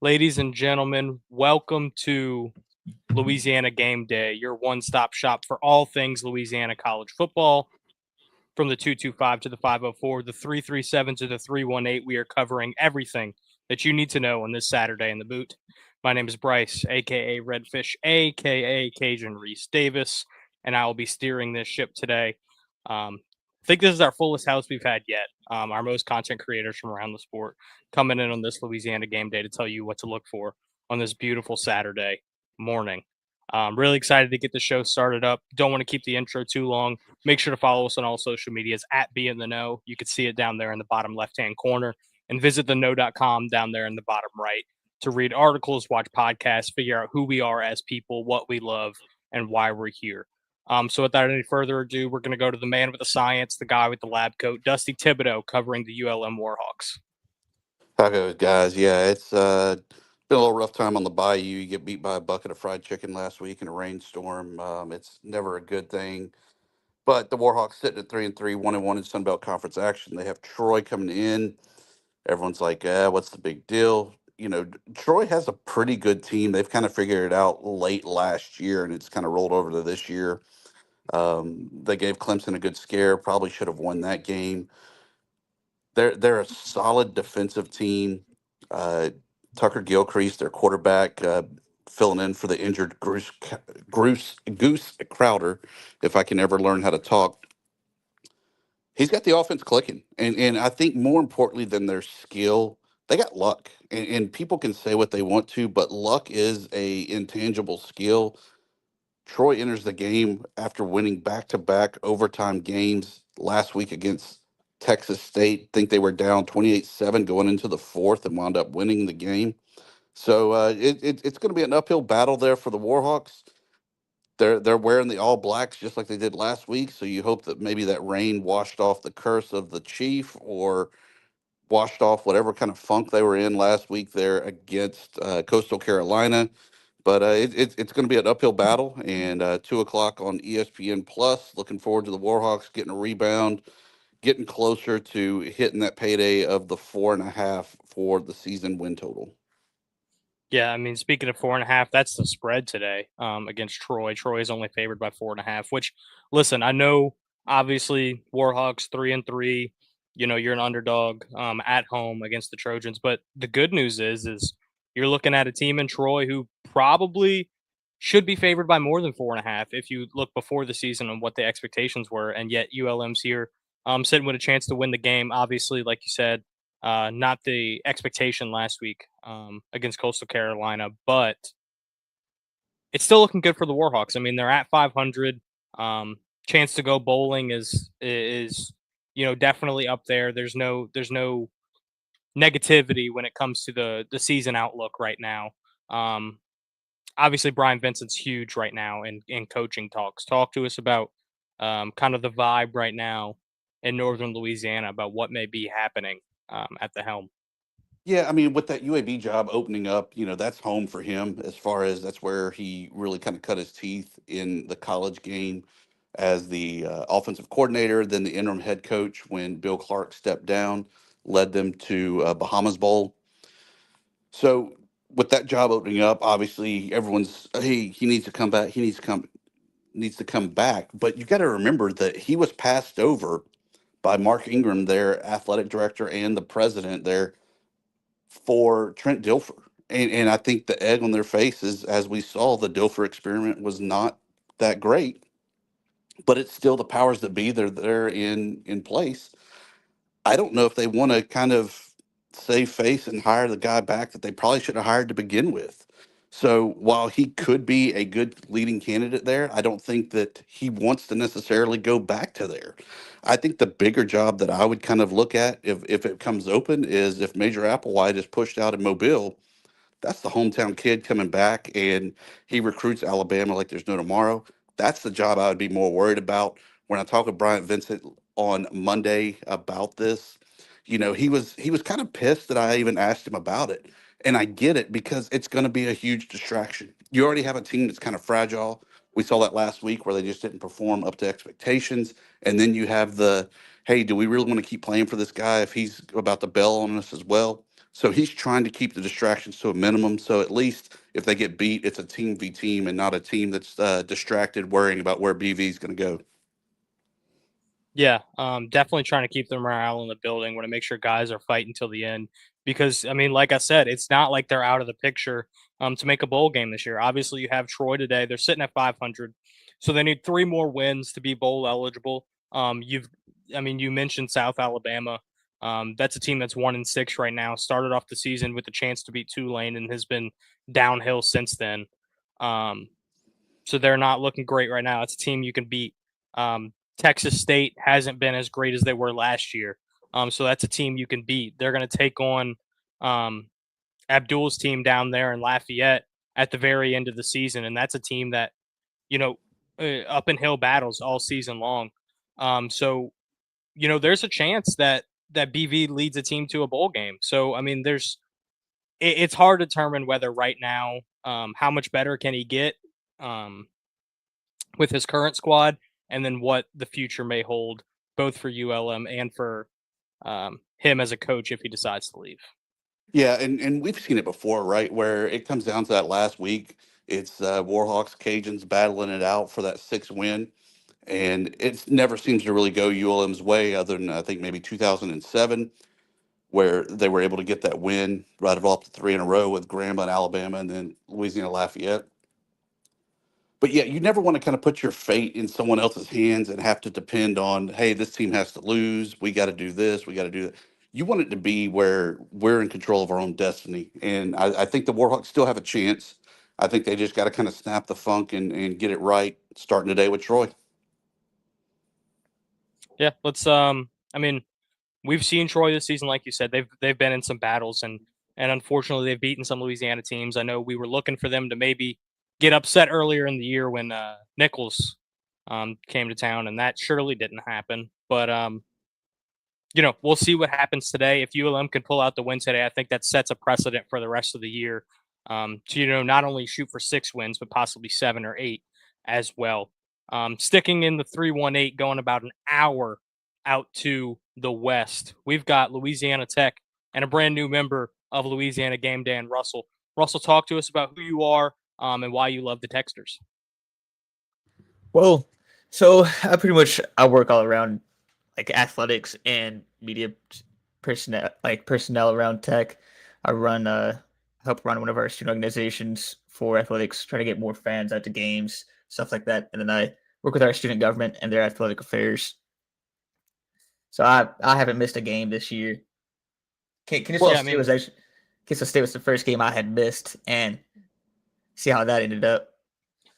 Ladies and gentlemen, welcome to Louisiana Gameday, your one-stop shop for all things Louisiana College football. From the 225 to the 504, the 337 to the 318, we are covering everything that you need to know on this Saturday in the boot. My name is Bryce, aka Redfish, aka Cajun Reese Davis, and I will be steering this ship today. I think this is our fullest house we've had yet. Our most content creators from around the sport coming in on this Louisiana game day to tell you what to look for on this beautiful Saturday morning. Really excited to get the show started up. Don't want to keep the intro too long. Make sure to follow us on all social medias at Be in the Know. You can see it down there in the bottom left-hand corner, and visit theknow.com down there in the bottom right to read articles, watch podcasts, figure out who we are as people, what we love, and why we're here. So without any further ado, we're going to go to the man with the science, the guy with the lab coat, Dusty Thibodeau, covering the ULM Warhawks. How goes, guys? Yeah, it's been a little rough time on the bayou. You get beat by a bucket of fried chicken last week in a rainstorm. It's never a good thing. But the Warhawks sitting at 3-3, 1-1 in Sun Belt Conference action. They have Troy coming in. Everyone's like, what's the big deal? Troy has a pretty good team. They've kind of figured it out late last year, and it's kind of rolled over to this year. They gave Clemson a good scare. Probably should have won that game. They're a solid defensive team. Uh, Tucker Gilchrist, their quarterback, filling in for the injured Goose Crowder. If I can ever learn how to talk, he's got the offense clicking, and I think more importantly than their skill, they got luck. And people can say what they want to, but luck is a intangible skill. Troy enters the game after winning back-to-back overtime games last week against Texas State. Think they were down 28-7 going into the fourth and wound up winning the game. So it's going to be an uphill battle there for the Warhawks. They're wearing the all blacks just like they did last week. So you hope that maybe that rain washed off the curse of the chief or washed off whatever kind of funk they were in last week there against Coastal Carolina. But it's going to be an uphill battle, and 2 o'clock on ESPN Plus. Looking forward to the Warhawks getting a rebound, getting closer to hitting that payday of the 4.5 for the season win total. Yeah, I mean, speaking of 4.5, that's the spread today against Troy. Troy is only favored by 4.5. Which, listen, I know obviously Warhawks 3-3. You know, you're an underdog at home against the Trojans, but the good news is you're looking at a team in Troy who probably should be favored by more than 4.5 if you look before the season and what the expectations were, and yet ULM's here sitting with a chance to win the game. Obviously, like you said, not the expectation last week against Coastal Carolina, but it's still looking good for the Warhawks. I mean, they're at 500. Chance to go bowling is definitely up there. There's no negativity when it comes to the season outlook right now. Obviously, Brian Vincent's huge right now in coaching talks. Talk to us about kind of the vibe right now in Northern Louisiana about what may be happening at the helm. Yeah, I mean, with that UAB job opening up, that's home for him as far as that's where he really kind of cut his teeth in the college game as the offensive coordinator, then the interim head coach when Bill Clark stepped down, led them to Bahamas Bowl. So with that job opening up, obviously everyone's, hey, he needs to come back. He needs to come back. But you got to remember that he was passed over by Mark Ingram, their athletic director and the president there, for Trent Dilfer. And I think the egg on their faces, as we saw, the Dilfer experiment was not that great, but it's still the powers that be. They're in place. I don't know if they want to kind of save face and hire the guy back that they probably should have hired to begin with. So while he could be a good leading candidate there, I don't think that he wants to necessarily go back to there. I think the bigger job that I would kind of look at if it comes open is if Major Applewhite is pushed out of Mobile, that's the hometown kid coming back and he recruits Alabama like there's no tomorrow. That's the job I would be more worried about. When I talked with Bryant Vincent on Monday about this, he was kind of pissed that I even asked him about it. And I get it because it's going to be a huge distraction. You already have a team that's kind of fragile. We saw that last week where they just didn't perform up to expectations. And then you have hey, do we really want to keep playing for this guy if he's about to bail on us as well? So he's trying to keep the distractions to a minimum. So at least if they get beat, it's a team v team and not a team that's distracted worrying about where BV is going to go. Yeah, definitely trying to keep the morale in the building. Want to make sure guys are fighting till the end because I mean, like I said, it's not like they're out of the picture to make a bowl game this year. Obviously, you have Troy today; they're sitting at 500, so they need three more wins to be bowl eligible. I mean, you mentioned South Alabama. That's a team that's 1-6 right now. Started off the season with a chance to beat Tulane and has been downhill since then. Um, so they're not looking great right now. It's a team you can beat. Texas State hasn't been as great as they were last year. So that's a team you can beat. They're going to take on um, Abdul's team down there in Lafayette at the very end of the season, and that's a team that up in hill battles all season long. So there's a chance that BV leads a team to a bowl game. So I mean, it's hard to determine whether right now how much better can he get. Um, with his current squad, and then what the future may hold, both for ULM and for him as a coach if he decides to leave. Yeah, and we've seen it before, right? Where it comes down to that last week. It's Warhawks, Cajuns battling it out for that sixth win. And it never seems to really go ULM's way, other than I think maybe 2007, where they were able to get that win right off the three in a row with Grambling and Alabama and then Louisiana Lafayette. But yeah, you never want to kind of put your fate in someone else's hands and have to depend on, hey, this team has to lose. We got to do this. We got to do that. You want it to be where we're in control of our own destiny. And I think the Warhawks still have a chance. I think they just got to kind of snap the funk and get it right starting today with Troy. Yeah, let's I mean, we've seen Troy this season, like you said, they've been in some battles and unfortunately they've beaten some Louisiana teams. I know we were looking for them to maybe get upset earlier in the year when Nichols came to town, and that surely didn't happen. But we'll see what happens today. If ULM can pull out the win today, I think that sets a precedent for the rest of the year to not only shoot for 6 wins, but possibly 7 or 8 as well. Sticking in the 318, going about an hour out to the west, we've got Louisiana Tech and a brand new member of Louisiana Gameday and Russell. Russell, talk to us about who you are and why you love the Texters. Well, so I work all around like athletics and media personnel around tech. I help run one of our student organizations for athletics, try to get more fans out to games, stuff like that. And then I work with our student government and their athletic affairs. So I haven't missed a game this year. Well, Kansas State was the first game I had missed, and see how that ended up.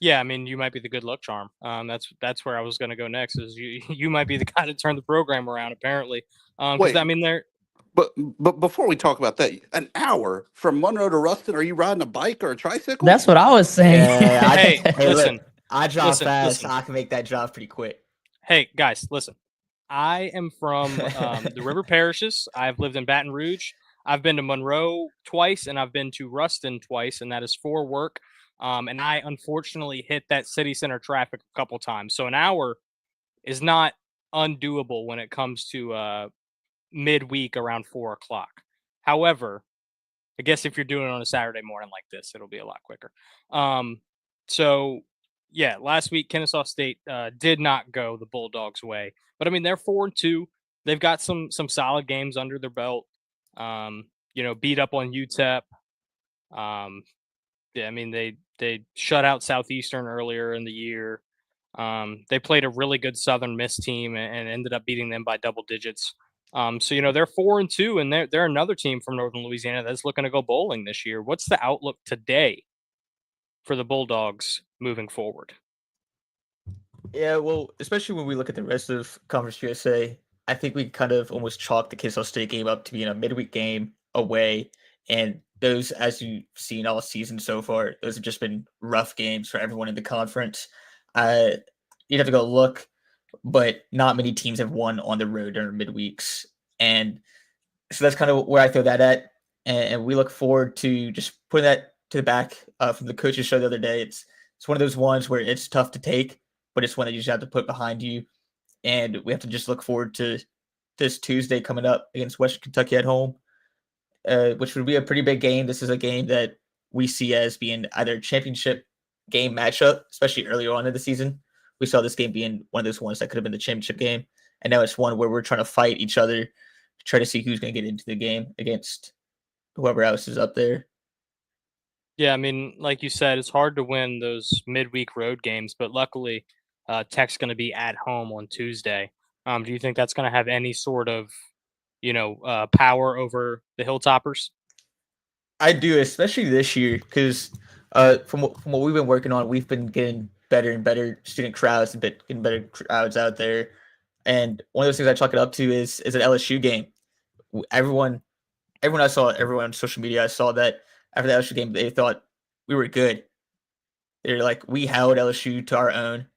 Yeah, I mean, you might be the good luck charm. That's where I was going to go next. Is you might be the guy to turn the program around, apparently. Because wait, I mean, they're but before we talk about that, an hour from Monroe to Ruston, are you riding a bike or a tricycle? That's what I was saying. Yeah, hey, hey, listen, look, I drive listen, fast. listen. So I can make that drive pretty quick. Hey, guys, listen. I am from the River Parishes. I've lived in Baton Rouge. I've been to Monroe twice, and I've been to Ruston twice, and that is for work. And I unfortunately hit that city center traffic a couple times. So an hour is not undoable when it comes to midweek around 4 o'clock. However, I guess if you're doing it on a Saturday morning like this, it'll be a lot quicker. So yeah, last week Kennesaw State did not go the Bulldogs' way, but I mean they're 4-2. They've got some solid games under their belt. Beat up on UTEP. Yeah, I mean they shut out Southeastern earlier in the year. They played a really good Southern Miss team and ended up beating them by double digits. So they're 4-2, and they're another team from Northern Louisiana that's looking to go bowling this year. What's the outlook today for the Bulldogs moving forward? Yeah, well, especially when we look at the rest of Conference USA, I think we kind of almost chalk the Kennesaw State game up to being a midweek game away. And those, as you've seen all season so far, those have just been rough games for everyone in the conference. You'd have to go look, but not many teams have won on the road during midweeks. And so that's kind of where I throw that at. And we look forward to just putting that to the back from the coaches show the other day. It's one of those ones where it's tough to take, but it's one that you just have to put behind you. And we have to just look forward to this Tuesday coming up against Western Kentucky at home. which would be a pretty big game. This is a game that we see as being either a championship game matchup, especially earlier on in the season. We saw this game being one of those ones that could have been the championship game, and now it's one where we're trying to fight each other, try to see who's going to get into the game against whoever else is up there. Yeah, I mean, like you said, it's hard to win those midweek road games, but luckily, Tech's going to be at home on Tuesday. Do you think that's going to have any sort of, power over the Hilltoppers? I do, especially this year, because from what we've been working on, we've been getting better and better student crowds and getting better crowds out there. And one of those things I chalk it up to is an LSU game. Everyone, everyone on social media, I saw that after the LSU game, they thought we were good. They're like, we held LSU to our own.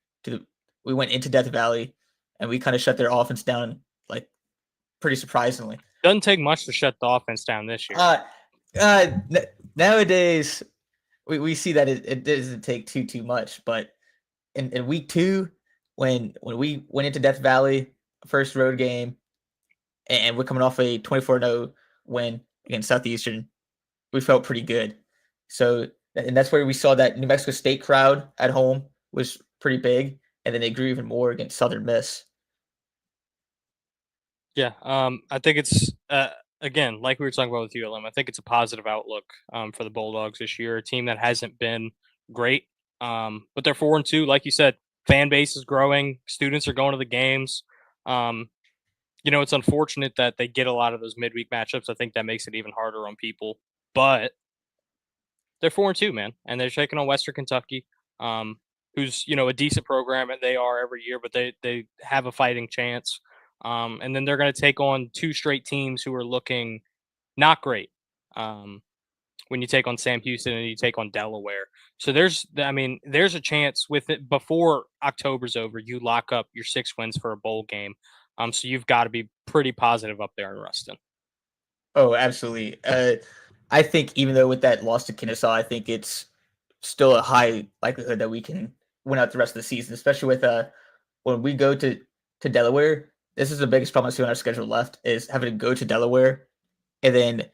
We went into Death Valley, and we kind of shut their offense down, like pretty surprisingly. Doesn't take much to shut the offense down this year. Nowadays, we see that it doesn't take too much, but in week 2, when we went into Death Valley, first road game, and we're coming off a 24-0 win against Southeastern, we felt pretty good. So, and that's where we saw that New Mexico State crowd at home was pretty big, and then they grew even more against Southern Miss. Yeah, I think it's again, like we were talking about with ULM. I think it's a positive outlook for the Bulldogs this year. A team that hasn't been great, but they're 4-2. Like you said, fan base is growing. Students are going to the games. It's unfortunate that they get a lot of those midweek matchups. I think that makes it even harder on people. But they're 4-2, man, and they're taking on Western Kentucky, who's a decent program, and they are every year, but they have a fighting chance. And then they're going to take on 2 straight teams who are looking not great. When you take on Sam Houston and you take on Delaware, so there's a chance with it before October's over, you lock up your 6 wins for a bowl game. So you've got to be pretty positive up there in Ruston. Oh, absolutely. I think even though with that loss to Kennesaw, I think it's still a high likelihood that we can win out the rest of the season, especially with when we go to Delaware. This is the biggest problem I see on our schedule left is having to go to Delaware and then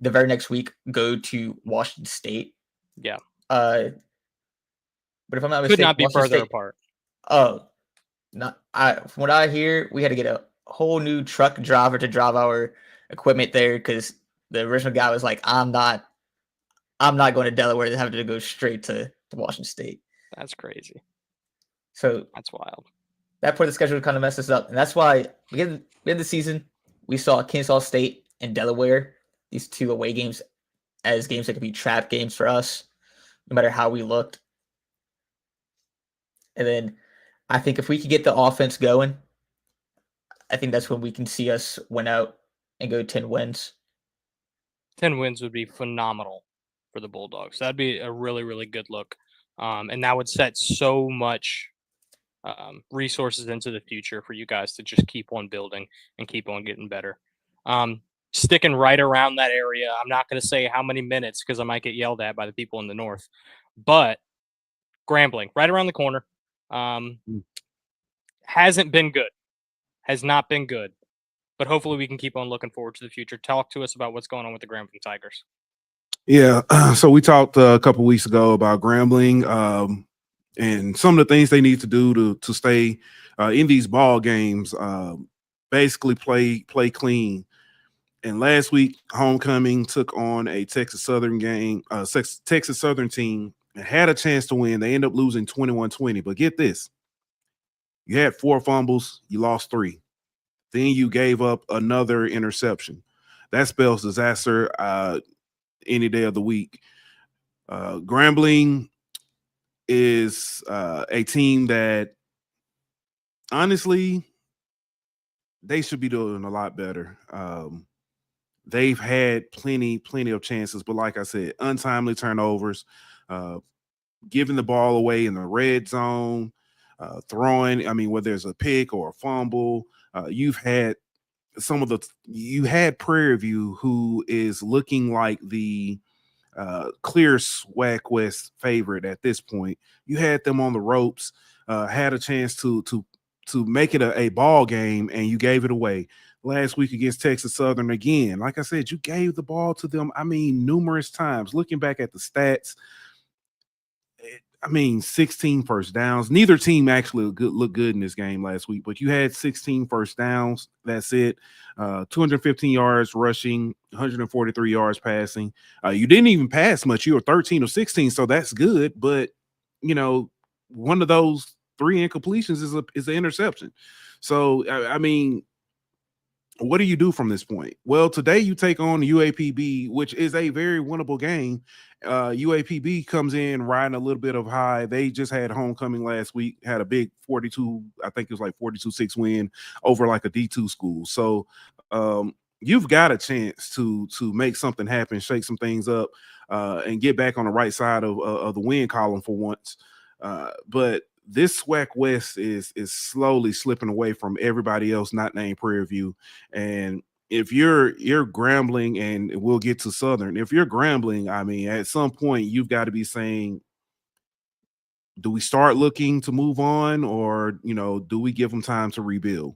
the very next week go to Washington State. Yeah. But if I'm not mistaken, could not be Washington further State, apart. Oh, from what I hear, we had to get a whole new truck driver to drive our equipment there because the original guy was like, I'm not going to Delaware. They have to go straight to Washington State. That's crazy. So that's wild. That part of the schedule kind of messed us up. And that's why we had the season, we saw Kennesaw State and Delaware, these 2 away games, as games that could be trap games for us, no matter how we looked. And then I think if we could get the offense going, I think that's when we can see us win out and go 10 wins. 10 wins would be phenomenal for the Bulldogs. That'd be a really, really good look. And that would set so much resources into the future for you guys to just keep on building and keep on getting better. Sticking right around that area, I'm not going to say how many minutes because I might get yelled at by the people in the north, but Grambling, right around the corner, hasn't been good, has not been good, but hopefully we can keep on looking forward to the future. Talk to us about what's going on with the Grambling Tigers. Yeah, so we talked a couple weeks ago about Grambling and some of the things they need to do to stay in these ball games. Basically, play clean. And last week, homecoming took on a Texas Southern Texas Southern team and had a chance to win. They ended up losing 21-20. But get this: you had 4 fumbles, you lost 3. Then you gave up another interception. That spells disaster any day of the week. Grambling is a team that, honestly, they should be doing a lot better. They've had plenty of chances, but like I said, untimely turnovers, giving the ball away in the red zone, throwing, whether it's a pick or a fumble. You had Prairie View, who is looking like the clear SWAC West favorite at this point. You had them on the ropes, had a chance to make it a ball game, and you gave it away. last week against Texas Southern again. Like I said, you gave the ball to them, I mean, numerous times. Looking back at the stats, 16 first downs. Neither team actually looked good in this game last week, but you had 16 first downs. That's it. 215 yards rushing, 143 yards passing. You didn't even pass much. You were 13 of 16, so that's good. But, one of those 3 incompletions is an interception. So, I mean, what do you do from this point? Well, today you take on UAPB, which is a very winnable game. UAPB comes in riding a little bit of high. They just had homecoming last week, had a big 42, I think it was like 42-6 win over like a D2 school. So you've got a chance to make something happen, shake some things up, and get back on the right side of the win column for once. But this SWAC West is slowly slipping away from everybody else not named Prairie View. And if you're Grambling, and we'll get to Southern, if you're Grambling, I mean, at some point you've got to be saying, do we start looking to move on, or do we give them time to rebuild?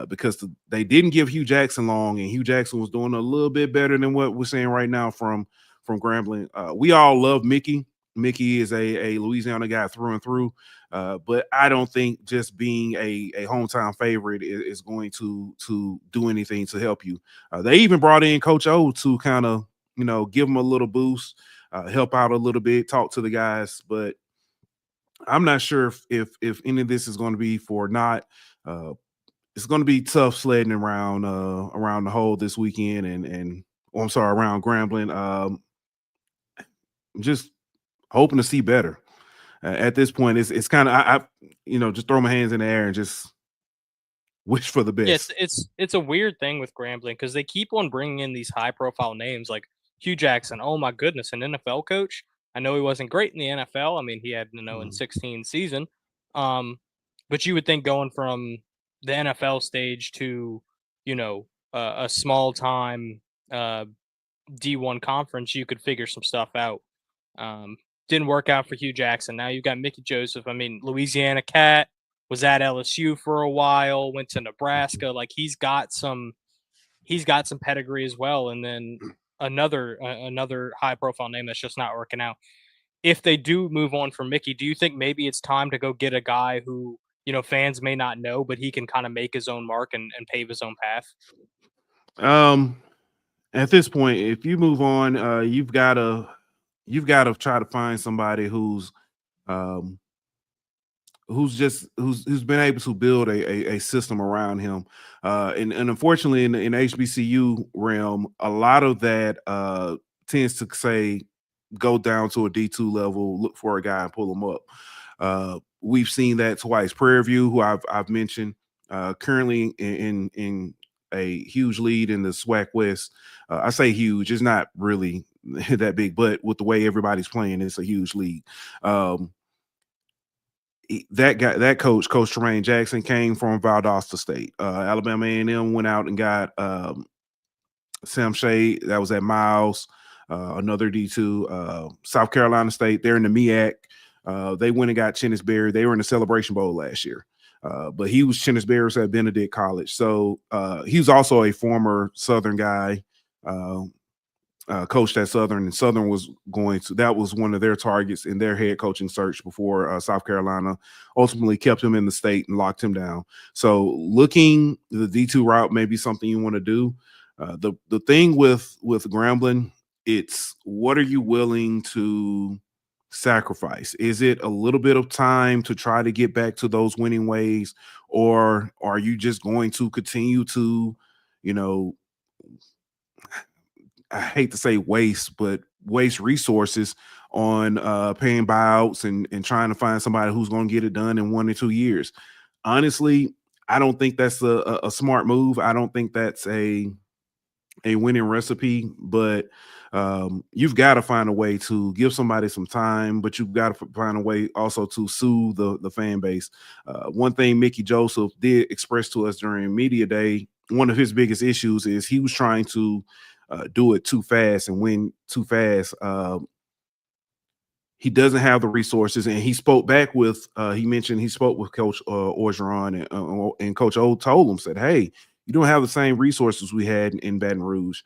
Because they didn't give Hugh Jackson long, and Hugh Jackson was doing a little bit better than what we're saying right now from Grambling. We all love Mickey. Mickey is a Louisiana guy through and through, but I don't think just being a hometown favorite is going to do anything to help you. They even brought in Coach O to kind of give them a little boost, help out a little bit, talk to the guys. But I'm not sure if any of this is going to be for not. It's going to be tough sledding around the hole this weekend, around Grambling. Just hoping to see better. At this point, it's kind of I just throw my hands in the air and just wish for the best. Yes, it's a weird thing with Grambling because they keep on bringing in these high profile names like Hugh Jackson. Oh my goodness, an NFL coach. I know he wasn't great in the NFL. I mean, he had in 16 season. But you would think going from the NFL stage to a small time D1 conference, you could figure some stuff out. Didn't work out for Hugh Jackson. Now you've got Mickey Joseph. I mean, Louisiana Cat was at LSU for a while, went to Nebraska. Like he's got some pedigree as well. And then another high profile name that's just not working out. If they do move on from Mickey, do you think maybe it's time to go get a guy who fans may not know, but he can kind of make his own mark and pave his own path? At this point, if you move on, you've got to try to find somebody who's been able to build a system around him. And unfortunately, in HBCU realm, a lot of that tends to say go down to a D2 level, look for a guy and pull him up. We've seen that twice. Prairie View, who I've mentioned, currently in a huge lead in the SWAC West. I say huge, it's not really that big, but with the way everybody's playing, it's a huge lead. That coach Tremaine Jackson, came from Valdosta State. Alabama A&M went out and got Sam Shea, that was at Miles, another D2. South Carolina State, they're in the MEAC. They went and got Chennis Berry. They were in the Celebration Bowl last year. But he was Chennis Berry at Benedict College. So he was also a former Southern guy, coached at Southern, and Southern that was one of their targets in their head coaching search before South Carolina ultimately kept him in the state and locked him down. So looking the D2 route may be something you want to do. The thing with Grambling, it's what are you willing to sacrifice? Is it a little bit of time to try to get back to those winning ways, or are you just going to continue to, I hate to say waste resources on paying buyouts and trying to find somebody who's going to get it done in 1 or 2 years? Honestly, I don't think that's a smart move. I don't think that's a winning recipe, but you've got to find a way to give somebody some time, but you've got to find a way also to soothe the fan base. One thing Mickey Joseph did express to us during media day, one of his biggest issues is he was trying to do it too fast and win too fast. He doesn't have the resources, and he spoke back with he mentioned he spoke with Coach Orgeron, and Coach O told him, said, hey, You don't have the same resources we had in Baton Rouge.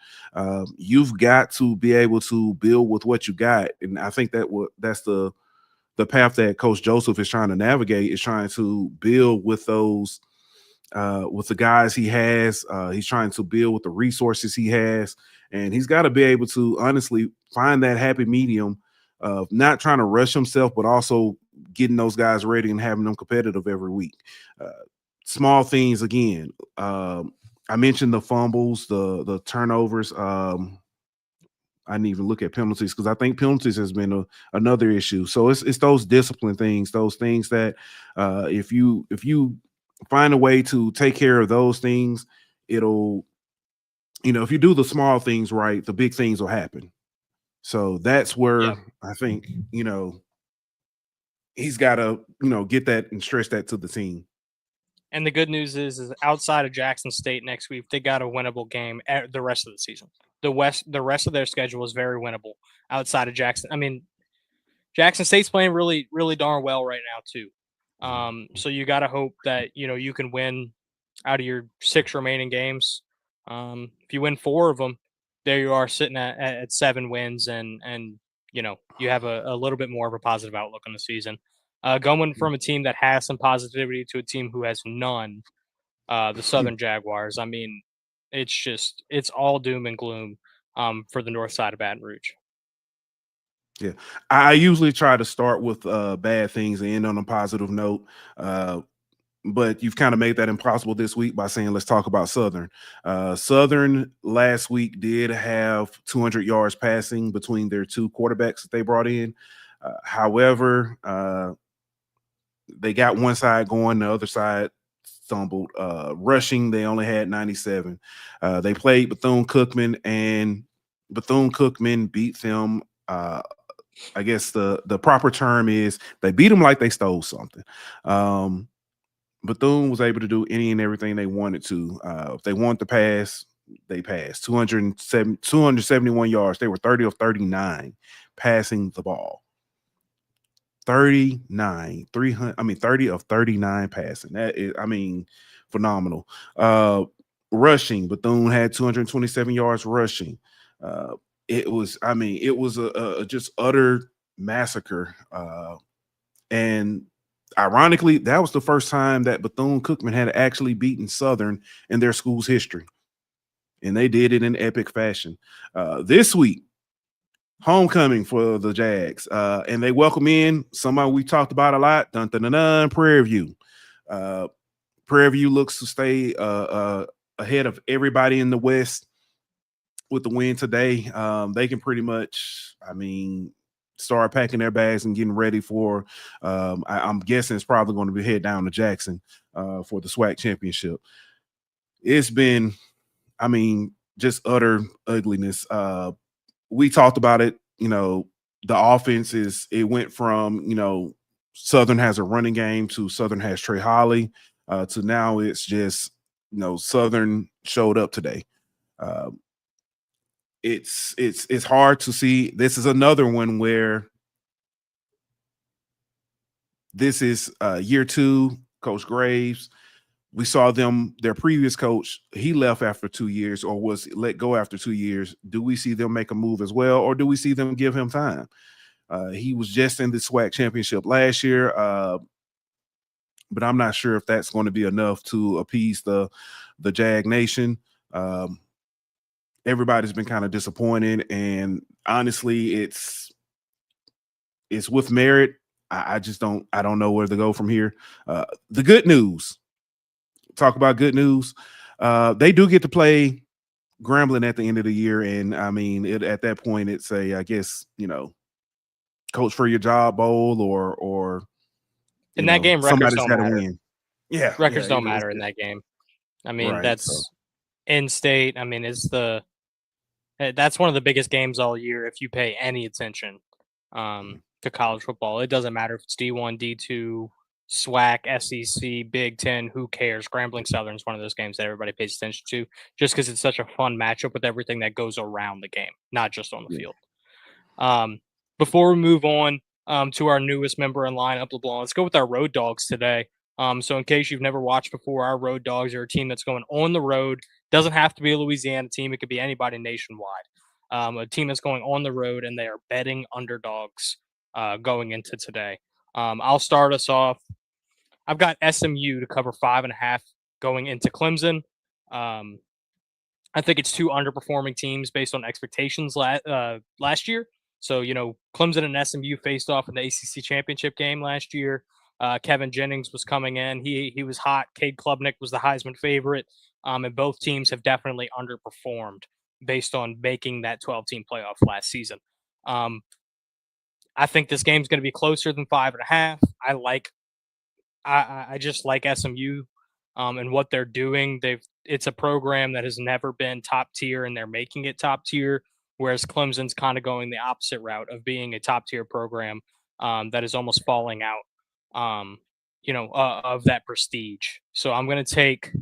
You've got to be able to build with what you got, and I think that's the path that Coach Joseph is trying to navigate, is trying to build with those with the guys he has. He's trying to build with the resources he has, and he's got to be able to honestly find that happy medium of not trying to rush himself, but also getting those guys ready and having them competitive every week. Uh, Small things again. I mentioned the fumbles, the turnovers. I didn't even look at penalties because I think penalties has been another issue. So it's those discipline things, those things that if you find a way to take care of those things, it'll, if you do the small things right, the big things will happen. So that's where I think, he's got to, get that and stress that to the team. And the good news is outside of Jackson State next week, they got a winnable game the rest of the season. The rest of their schedule is very winnable outside of Jackson. I mean, Jackson State's playing really, really darn well right now too. So you got to hope that you can win out of your 6 remaining games. If you win 4 of them, there you are sitting at 7 wins, and you have a little bit more of a positive outlook on the season. Going from a team that has some positivity to a team who has none, the Southern Jaguars. I mean, it's all doom and gloom for the north side of Baton Rouge. Yeah, I usually try to start with bad things and end on a positive note. But you've kind of made that impossible this week by saying, let's talk about Southern. Southern last week did have 200 yards passing between their 2 quarterbacks that they brought in. However, they got one side going, the other side stumbled. Rushing, they only had 97. They played Bethune-Cookman, and Bethune-Cookman beat them. I guess the proper term is they beat them like they stole something. Bethune was able to do any and everything they wanted to. If they wanted to pass, they passed. 271 yards. They were 30 of 39 passing the ball. 30 of 39 passing. That is, phenomenal. Rushing, Bethune had 227 yards rushing. It was a just utter massacre. And ironically, that was the first time that Bethune-Cookman had actually beaten Southern in their school's history. And they did it in epic fashion. This week, homecoming for the Jags. And they welcome in somebody we talked about a lot, Prairie View. Prairie View looks to stay ahead of everybody in the West with the win today. They can pretty much, start packing their bags and getting ready for, I'm guessing it's probably going to be head down to Jackson for the SWAC championship. It's been, just utter ugliness. We talked about it, the offense it went from, Southern has a running game to Southern has Trey Holly to now it's just, Southern showed up today. It's hard to see. This is another one where this is year 2, Coach Graves. We saw their previous coach, he left after 2 years or was let go after 2 years. Do we see them make a move as well, or do we see them give him time? He was just in the SWAC championship last year, but I'm not sure if that's going to be enough to appease the Jag Nation. Everybody's been kind of disappointed, and honestly, it's with merit. I don't know where to go from here. The good news, talk about good news. They do get to play Grambling at the end of the year, and at that point, it's I guess coach for your job bowl or in that game, records don't matter. Win. Yeah, records don't matter in that game. Right, that's in-state. That's one of the biggest games all year if you pay any attention to college football. It doesn't matter if it's D1, D2, SWAC, SEC, Big Ten, who cares? Grambling Southern is one of those games that everybody pays attention to just because it's such a fun matchup with everything that goes around the game, not just on the field. Before we move on to our newest member in lineup, LeBlanc, let's go with our Road Dogs today. So in case you've never watched before, our Road Dogs are a team that's going on the road. Doesn't have to be a Louisiana team. It could be anybody nationwide. A team that's going on the road, and they are betting underdogs going into today. I'll start us off. I've got SMU to cover 5.5 going into Clemson. I think it's two underperforming teams based on expectations last year. So, Clemson and SMU faced off in the ACC championship game last year. Kevin Jennings was coming in. He was hot. Cade Klubnik was the Heisman favorite. And both teams have definitely underperformed based on making that 12-team playoff last season. I think this game's going to be closer than 5.5. I just like SMU and what they're doing. It's a program that has never been top tier, and they're making it top tier. Whereas Clemson's kind of going the opposite route of being a top tier program that is almost falling out, of that prestige. So I'm going to take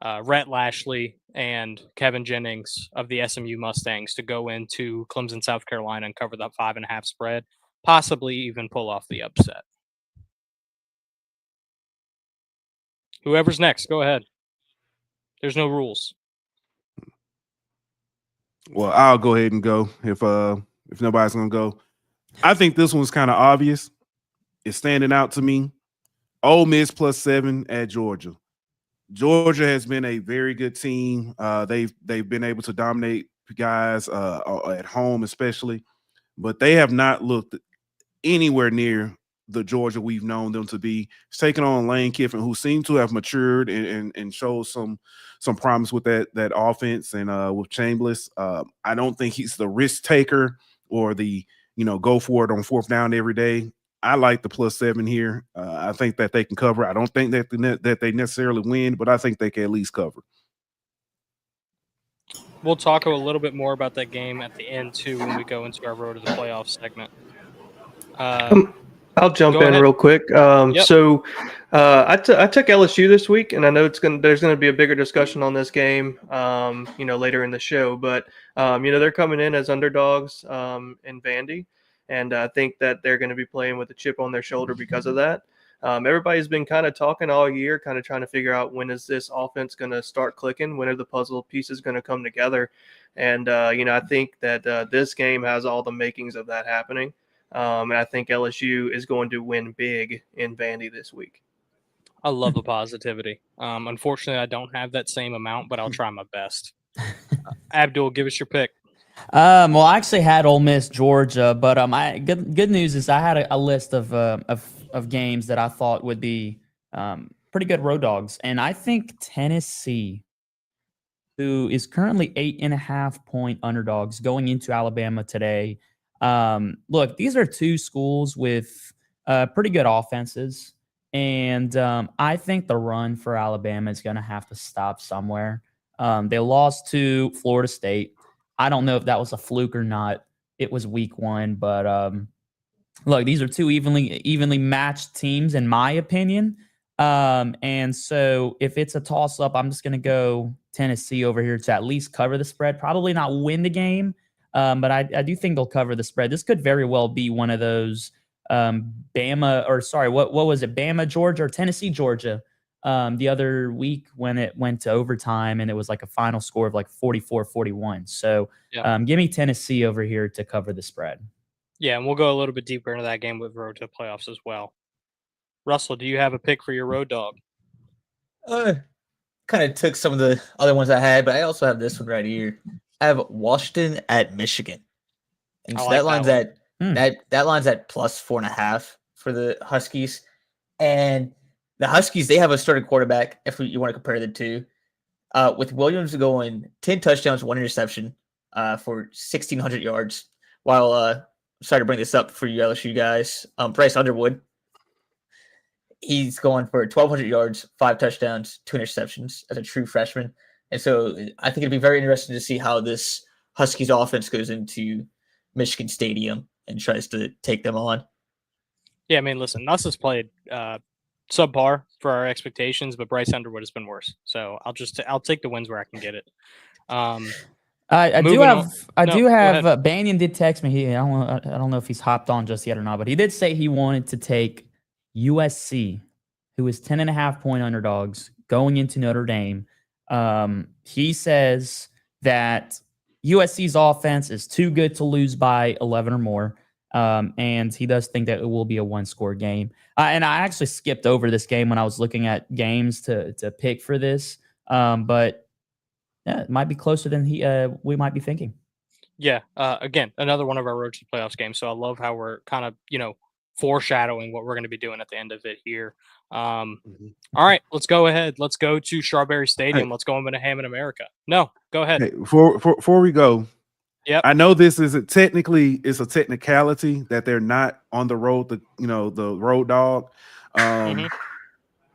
Rhett Lashley and Kevin Jennings of the SMU Mustangs to go into Clemson, South Carolina, and cover that 5.5 spread, possibly even pull off the upset. Whoever's next, go ahead. There's no rules. Well, I'll go ahead and go if nobody's gonna go. I think this one's kind of obvious. It's standing out to me. Ole Miss +7 at Georgia. Georgia has been a very good team. They've been able to dominate guys at home, especially, but they have not looked anywhere near the Georgia we've known them to be. It's taking on Lane Kiffin, who seemed to have matured and showed some promise with that offense and with Chambliss. I don't think he's the risk taker or the go for it on fourth down every day. I like the +7 here. I think that they can cover. I don't think that they necessarily win, but I think they can at least cover. We'll talk a little bit more about that game at the end too when we go into our road to the playoffs segment. I'll jump in real quick. So I took LSU this week, and I know there's going to be a bigger discussion on this game, later in the show. But they're coming in as underdogs in Vandy, and I think that they're going to be playing with a chip on their shoulder because of that. Everybody's been kind of talking all year, kind of trying to figure out when is this offense going to start clicking, when are the puzzle pieces going to come together, and I think that this game has all the makings of that happening. And I think LSU is going to win big in Vandy this week. I love the positivity. Unfortunately, I don't have that same amount, but I'll try my best. Abdul, give us your pick. Well, I actually had Ole Miss, Georgia, but good news is I had a list of games that I thought would be pretty good road dogs, and I think Tennessee, who is currently 8.5-point underdogs going into Alabama today. Look, these are two schools with pretty good offenses, and I think the run for Alabama is going to have to stop somewhere. They lost to Florida State. I don't know if that was a fluke or not. It was week 1, but look, these are two evenly matched teams, in my opinion. And so if it's a toss-up, I'm just going to go Tennessee over here to at least cover the spread. Probably not win the game. But I do think they'll cover the spread. This could very well be one of those what was it? Bama, Georgia, or Tennessee, Georgia the other week when it went to overtime and it was like a final score of like 44-41. So give me Tennessee over here to cover the spread. Yeah, and we'll go a little bit deeper into that game with road to the playoffs as well. Russell, do you have a pick for your road dog? Kind of took some of the other ones I had, but I also have this one right here. I have Washington at Michigan, and so that line's at +4.5 for the Huskies. And the Huskies, they have a starting quarterback. If you want to compare the two, with Williams going 10 touchdowns, 1 interception for 1,600 yards. While sorry to bring this up for you LSU guys, Bryce Underwood, he's going for 1,200 yards, 5 touchdowns, 2 interceptions as a true freshman. And so I think it'd be very interesting to see how this Huskies offense goes into Michigan Stadium and tries to take them on. Yeah, I mean, listen, Nuss has played subpar for our expectations, but Bryce Underwood has been worse. So I'll take the wins where I can get it. I do have Banyan did text me. I don't know if he's hopped on just yet or not, but he did say he wanted to take USC who is 10.5-point underdogs going into Notre Dame. He says that USC's offense is too good to lose by 11 or more. And he does think that it will be a one-score game. And I actually skipped over this game when I was looking at games to pick for this. But yeah, it might be closer than we might be thinking. Yeah. Again, another one of our road to the playoffs games. So I love how we're kind of, foreshadowing what we're going to be doing at the end of it here. All right, let's go ahead. Let's go to Strawberry Stadium. Hey. Let's go into Hammond, America. No, go ahead. Hey, before we go, Yep. I know this isn't technically, it's a technicality that they're not on the road, the road dog.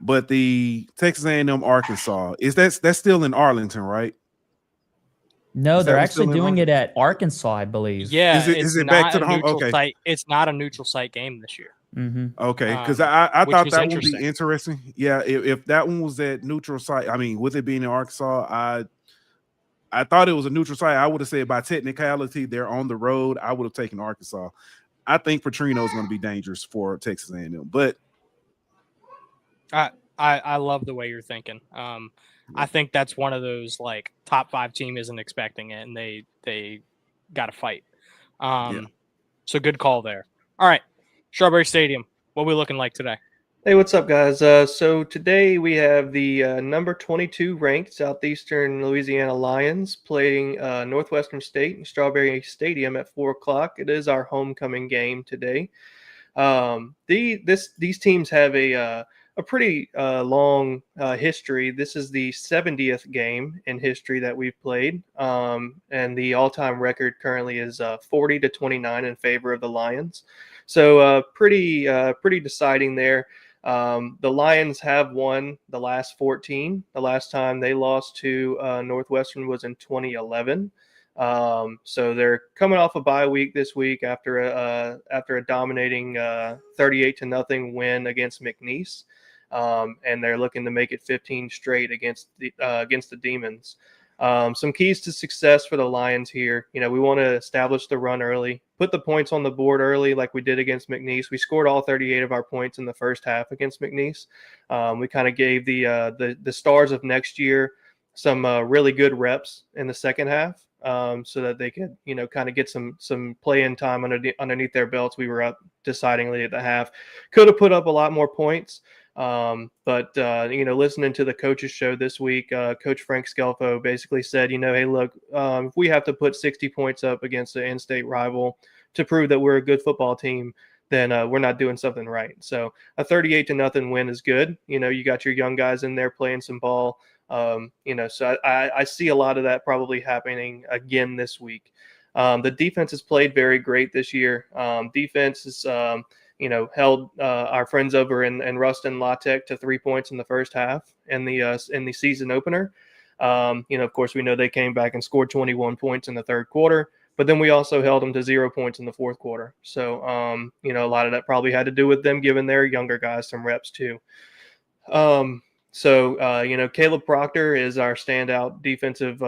But the Texas A&M Arkansas, that's still in Arlington, right? No, Is that they're one actually still in doing it Arlington? at Arkansas, I believe. Yeah, Is it's it back not to a the home? neutral Okay. site. It's not a neutral site game this year. Okay, because I which thought was that would be interesting. interesting. Yeah, if that one was at neutral site, I mean, with it being in Arkansas, I thought it was a neutral site. I would have said by technicality they're on the road. I would have taken Arkansas. I think Petrino is going to be dangerous for Texas A&M, but I love the way you're thinking. I think that's one of those like top 5 team isn't expecting it and they got to fight. So good call there. All right, Strawberry Stadium. What are we looking like today? Hey, what's up, guys? So today we have the number 22 ranked Southeastern Louisiana Lions playing Northwestern State in Strawberry Stadium at 4 o'clock. It is our homecoming game today. These teams have a pretty long history. This is the 70th game in history that we've played, and the all-time record currently is 40-29 in favor of the Lions. So pretty deciding there. The Lions have won the last 14. The last time they lost to Northwestern was in 2011. So they're coming off a bye week this week after a dominating 38-0 win against McNeese, and they're looking to make it 15 straight against the Demons. Some keys to success for the Lions here. We want to establish the run early, put the points on the board early like we did against McNeese. We scored all 38 of our points in the first half against McNeese. We kind of gave the stars of next year some really good reps in the second half, so that they could kind of get some play-in time underneath their belts. We were up decidingly at the half. Could have put up a lot more points. But listening to the coaches show this week, Coach Frank Scelfo basically said, hey, look, if we have to put 60 points up against an in-state rival to prove that we're a good football team, then we're not doing something right. So a 38-0 win is good. You got your young guys in there playing some ball. So I see a lot of that probably happening again this week. The defense has played very great this year. Defense is held our friends over in Ruston LaTeX to 3 points in the first half in the season opener. Of course, we know they came back and scored 21 points in the third quarter, but then we also held them to 0 points in the fourth quarter. So, a lot of that probably had to do with them giving their younger guys some reps too. Caleb Proctor is our standout defensive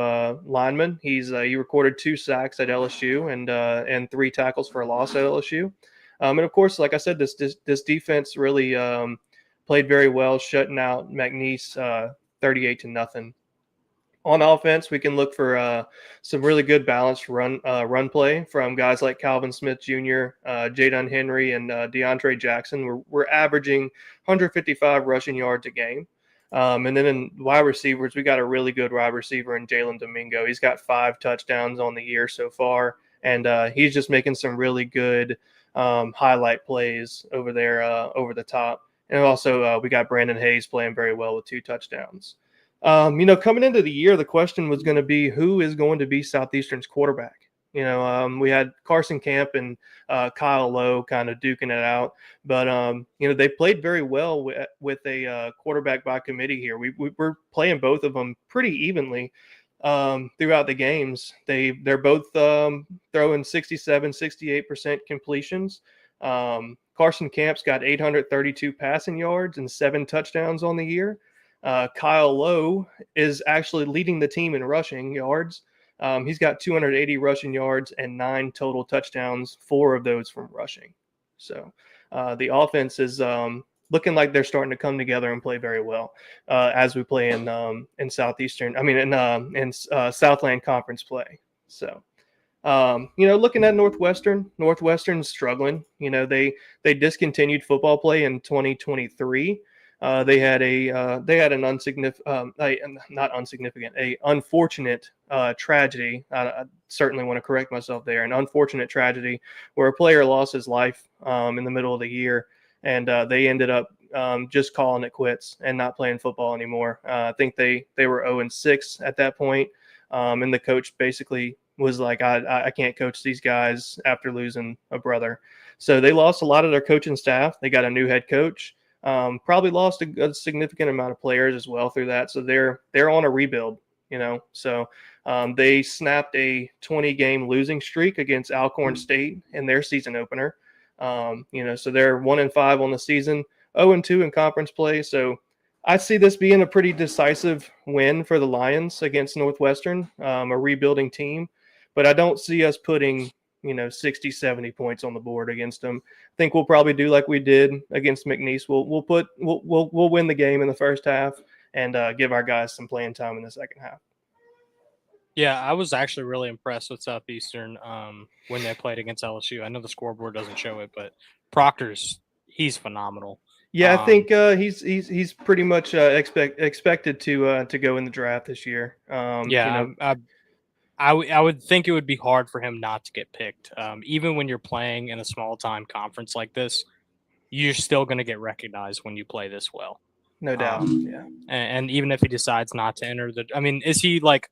lineman. He recorded 2 sacks at LSU and 3 tackles for a loss at LSU. And of course, like I said, this defense really played very well, shutting out McNeese 38-0. On offense, we can look for some really good balanced run play from guys like Calvin Smith Jr., Jadon Henry, and DeAndre Jackson. We're averaging 155 rushing yards a game. And then in wide receivers, we got a really good wide receiver in Jalen Domingo. He's got 5 touchdowns on the year so far, and he's just making some really good highlight plays over there over the top. And also we got Brandon Hayes playing very well with 2 touchdowns. Coming into the year, the question was going to be who is going to be Southeastern's quarterback. We had Carson Camp and Kyle Lowe kind of duking it out, but they played very well with a quarterback by committee here. We're playing both of them pretty evenly throughout the games. They're both throwing 67-68% completions. Carson Camp's got 832 passing yards and 7 touchdowns on the year. Kyle Lowe is actually leading the team in rushing yards. He's got 280 rushing yards and 9 total touchdowns, 4 of those from rushing. So the offense is looking like they're starting to come together and play very well as we play in Southeastern. I mean, in Southland Conference play. So. Looking at Northwestern's struggling. They discontinued football play in 2023. They had an unfortunate tragedy. I certainly want to correct myself there. An unfortunate tragedy where a player lost his life in the middle of the year, and they ended up just calling it quits and not playing football anymore. I think they were 0-6 at that point, and the coach basically was like, I can't coach these guys after losing a brother. So they lost a lot of their coaching staff. They got a new head coach. Probably lost a significant amount of players as well through that. So they're on a rebuild, So they snapped a 20-game losing streak against Alcorn State in their season opener. So they're 1-5 on the season, 0-2 in conference play. So I see this being a pretty decisive win for the Lions against Northwestern, a rebuilding team. But I don't see us putting, 60, 70 points on the board against them. I think we'll probably do like we did against McNeese. We'll win the game in the first half and give our guys some playing time in the second half. Yeah, I was actually really impressed with Southeastern when they played against LSU. I know the scoreboard doesn't show it, but he's phenomenal. Yeah, I think he's pretty much expected to go in the draft this year. I would think it would be hard for him not to get picked. Even when you're playing in a small time conference like this, you're still going to get recognized when you play this well. No doubt. Yeah. And even if he decides not to enter is he like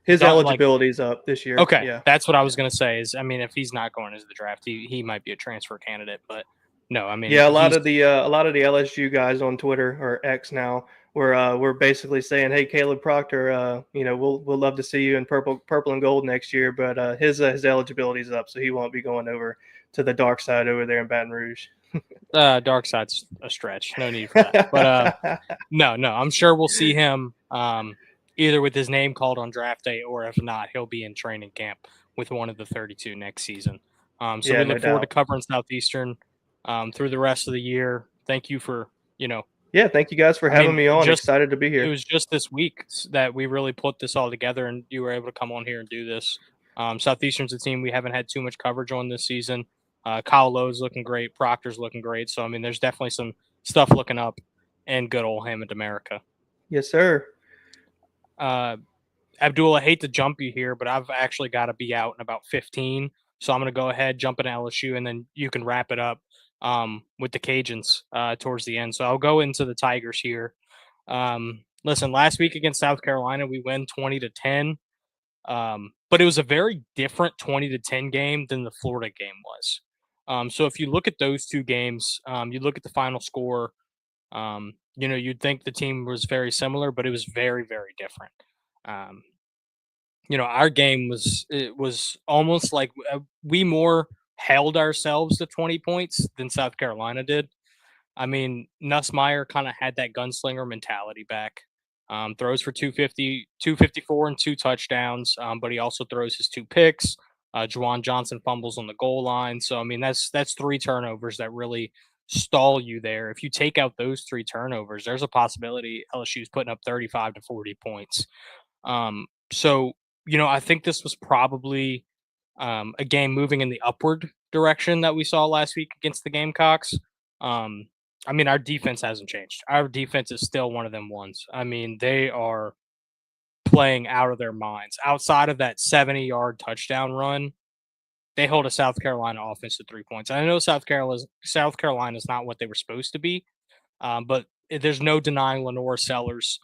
his eligibility is up this year? Okay, yeah, that's what I was going to say. If he's not going into the draft, he might be a transfer candidate. But no, a lot of the LSU guys on Twitter or X now were basically saying, "Hey, Caleb Proctor, we'll love to see you in purple and gold next year, but his eligibility is up, so he won't be going over to the dark side over there in Baton Rouge." Dark side's a stretch. No need for that. But no, I'm sure we'll see him either with his name called on draft day, or if not, he'll be in training camp with one of the 32 next season. We look forward to covering Southeastern through the rest of the year. Thank you for, Yeah, thank you guys for having me on. Excited to be here. It was just this week that we really put this all together, and you were able to come on here and do this. Southeastern's a team we haven't had too much coverage on this season. Kyle Lowe's looking great. Proctor's looking great. So, there's definitely some stuff looking up in good old Hammond, America. Yes, sir. Abdul, I hate to jump you here, but I've actually got to be out in about 15. So I'm going to go ahead, jump into LSU, and then you can wrap it up with the Cajuns towards the end. So I'll go into the Tigers here. Listen, last week against South Carolina, we win 20-10. But it was a very different 20-10 game than the Florida game was. So if you look at those two games, you look at the final score, you'd think the team was very similar, but it was very, very different. Our game was almost like we more held ourselves to 20 points than South Carolina did. Nussmeier kind of had that gunslinger mentality back. Throws for 250, 254 and 2 touchdowns, but he also throws his 2 picks. Juwan Johnson fumbles on the goal line. So, that's 3 turnovers that really stall you there. If you take out those 3 turnovers, there's a possibility LSU's putting up 35 to 40 points. I think this was probably a game moving in the upward direction that we saw last week against the Gamecocks. Our defense hasn't changed. Our defense is still one of them ones. They are playing out of their minds. Outside of that 70-yard touchdown run, they hold a South Carolina offense to 3 points. I know South Carolina is not what they were supposed to be, but there's no denying Lenore Sellers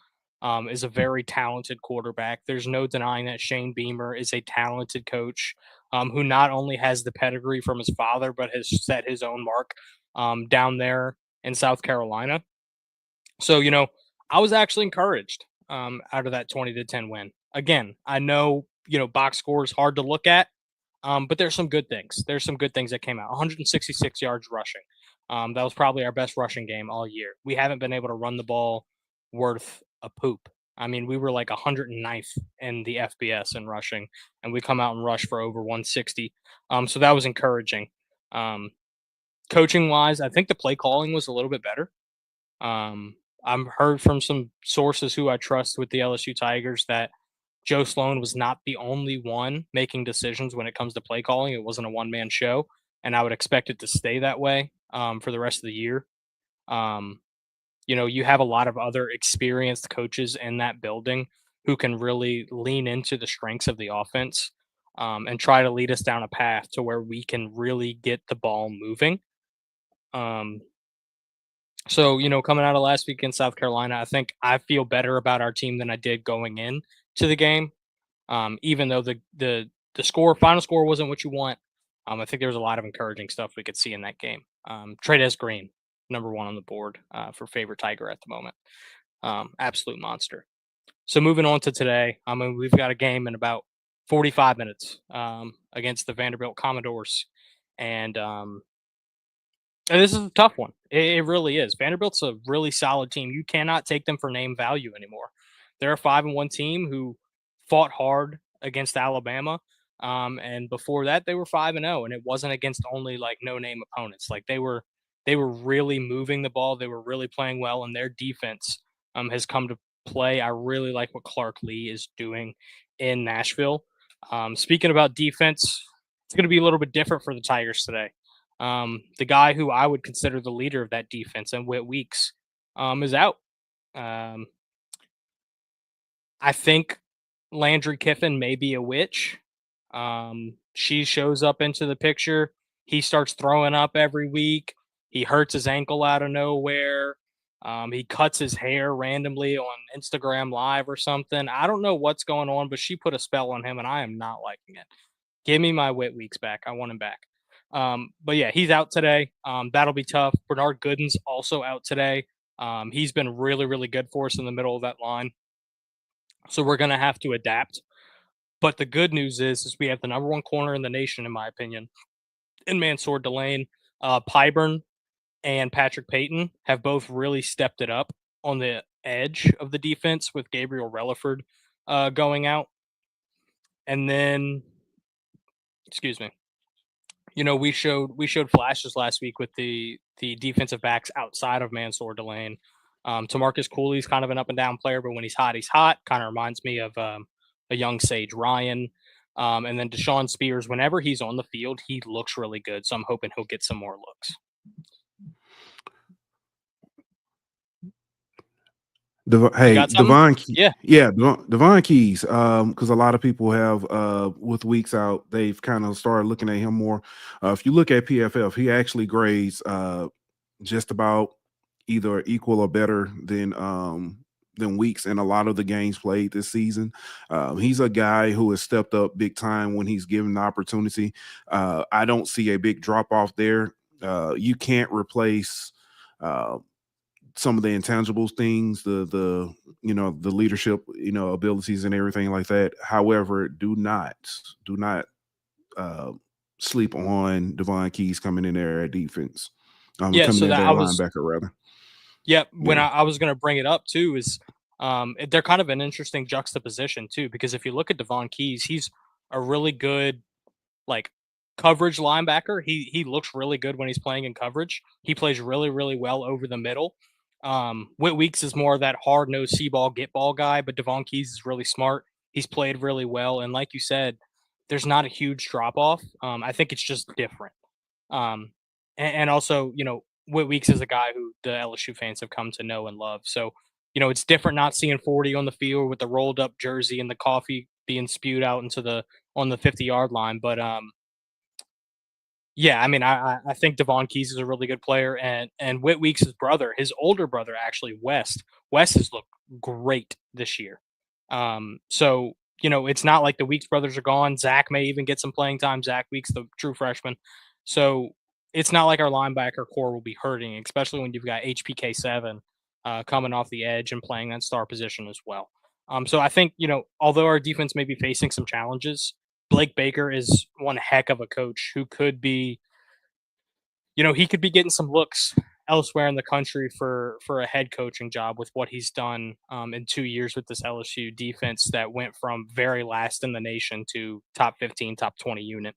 is a very talented quarterback. There's no denying that Shane Beamer is a talented coach who not only has the pedigree from his father, but has set his own mark down there in South Carolina. So, I was actually encouraged out of that 20-10 win. Again, I know, box score is hard to look at, but there's some good things. There's some good things that came out. 166 yards rushing. That was probably our best rushing game all year. We haven't been able to run the ball worth a poop. We were like 109th in the FBS in rushing, and we come out and rush for over 160. So that was encouraging. Coaching wise, I think the play calling was a little bit better. I've heard from some sources who I trust with the LSU Tigers that Joe Sloan was not the only one making decisions when it comes to play calling. It wasn't a one-man show, and I would expect it to stay that way for the rest of the year. You have a lot of other experienced coaches in that building who can really lean into the strengths of the offense and try to lead us down a path to where we can really get the ball moving. So, coming out of last week in South Carolina, I think I feel better about our team than I did going in to the game. Even though the final score wasn't what you want, I think there was a lot of encouraging stuff we could see in that game. Trades Green, number 1 on the board for favorite Tiger at the moment. Absolute monster. So moving on to today, we've got a game in about 45 minutes against the Vanderbilt Commodores, and this is a tough one. It really is. Vanderbilt's a really solid team. You cannot take them for name value anymore. They're a 5-1 team who fought hard against Alabama, and before that they were 5-0, and it wasn't against only like no-name opponents. Like they were really moving the ball. They were really playing well, and their defense has come to play. I really like what Clark Lee is doing in Nashville. Speaking about defense, it's going to be a little bit different for the Tigers today. The guy who I would consider the leader of that defense, and Whit Weeks, is out. I think Landry Kiffin may be a witch. She shows up into the picture. He starts throwing up every week. He hurts his ankle out of nowhere. He cuts his hair randomly on Instagram Live or something. I don't know what's going on, but she put a spell on him, and I am not liking it. Give me my Whit Weeks back. I want him back. But yeah, he's out today. That'll be tough. Bernard Gooden's also out today. He's been really, really good for us in the middle of that line. So we're going to have to adapt. But the good news is we have the number 1 corner in the nation, in my opinion, in Mansour Delane. Pyburn and Patrick Payton have both really stepped it up on the edge of the defense with Gabriel Relaford going out. And then, excuse me. We showed flashes last week with the defensive backs outside of Mansour Delane. Tamarcus Cooley's kind of an up and down player, but when he's hot, he's hot. Kind of reminds me of a young Sage Ryan. And then Deshaun Spears, whenever he's on the field, he looks really good. So I'm hoping he'll get some more looks. Devon Keys. Yeah, Devon Keys. Because a lot of people have with Weeks out, they've kind of started looking at him more. If you look at PFF, he actually grades just about either equal or better than Weeks in a lot of the games played this season. He's a guy who has stepped up big time when he's given the opportunity. I don't see a big drop off there. You can't replace some of the intangibles things, the leadership, abilities and everything like that. However, do not sleep on Devon Keys coming in there at defense. Coming in there at linebacker rather. Yeah, when I was going to bring it up too is they're kind of an interesting juxtaposition too, because if you look at Devon Keys, he's a really good coverage linebacker. He looks really good when he's playing in coverage. He plays really, really well over the middle. Whit Weeks is more of that hard-nosed see-ball, get-ball guy, but Devon Keys is really smart. He's played really well, and like you said, there's not a huge drop-off. I think it's just different. And also, Whit Weeks is a guy who the LSU fans have come to know and love. So, it's different not seeing 40 on the field with the rolled-up jersey and the coffee being spewed out on the 50-yard line. But yeah, I think Devon Keys is a really good player, and Whit Weeks' brother, his older brother, actually, Wes has looked great this year. So, it's not like the Weeks brothers are gone. Zach may even get some playing time. Zach Weeks, the true freshman. So it's not like our linebacker core will be hurting, especially when you've got HPK7 coming off the edge and playing that star position as well. So I think, although our defense may be facing some challenges, Blake Baker is one heck of a coach who could be, he could be getting some looks elsewhere in the country for a head coaching job with what he's done in 2 years with this LSU defense that went from very last in the nation to top 15, top 20 unit.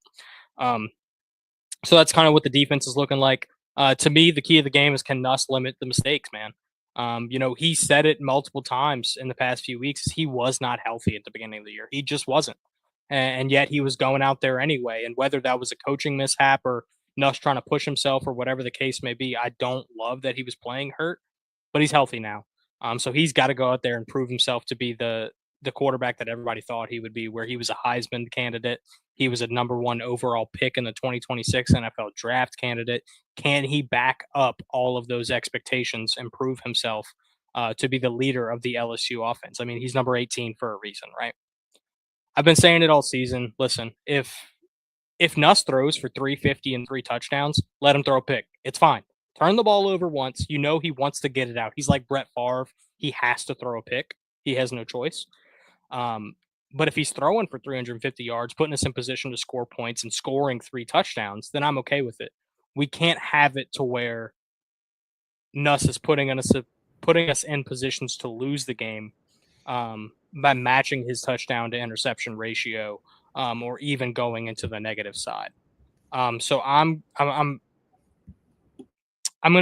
So that's kind of what the defense is looking like. To me, the key of the game is can Nuss limit the mistakes, man. He said it multiple times in the past few weeks. He was not healthy at the beginning of the year. He just wasn't. And yet he was going out there anyway. And whether that was a coaching mishap or Nuss trying to push himself or whatever the case may be, I don't love that he was playing hurt, but he's healthy now. So he's got to go out there and prove himself to be the quarterback that everybody thought he would be, where he was a Heisman candidate. He was a number 1 overall pick in the 2026 NFL draft candidate. Can he back up all of those expectations and prove himself to be the leader of the LSU offense? I mean, he's number 18 for a reason, right? I've been saying it all season. Listen, if Nuss throws for 350 and 3 touchdowns, let him throw a pick. It's fine. Turn the ball over once. You know he wants to get it out. He's like Brett Favre. He has to throw a pick. He has no choice. But if he's throwing for 350 yards, putting us in position to score points and scoring 3 touchdowns, then I'm okay with it. We can't have it to where Nuss is putting us in positions to lose the game by matching his touchdown to interception ratio or even going into the negative side. So I'm going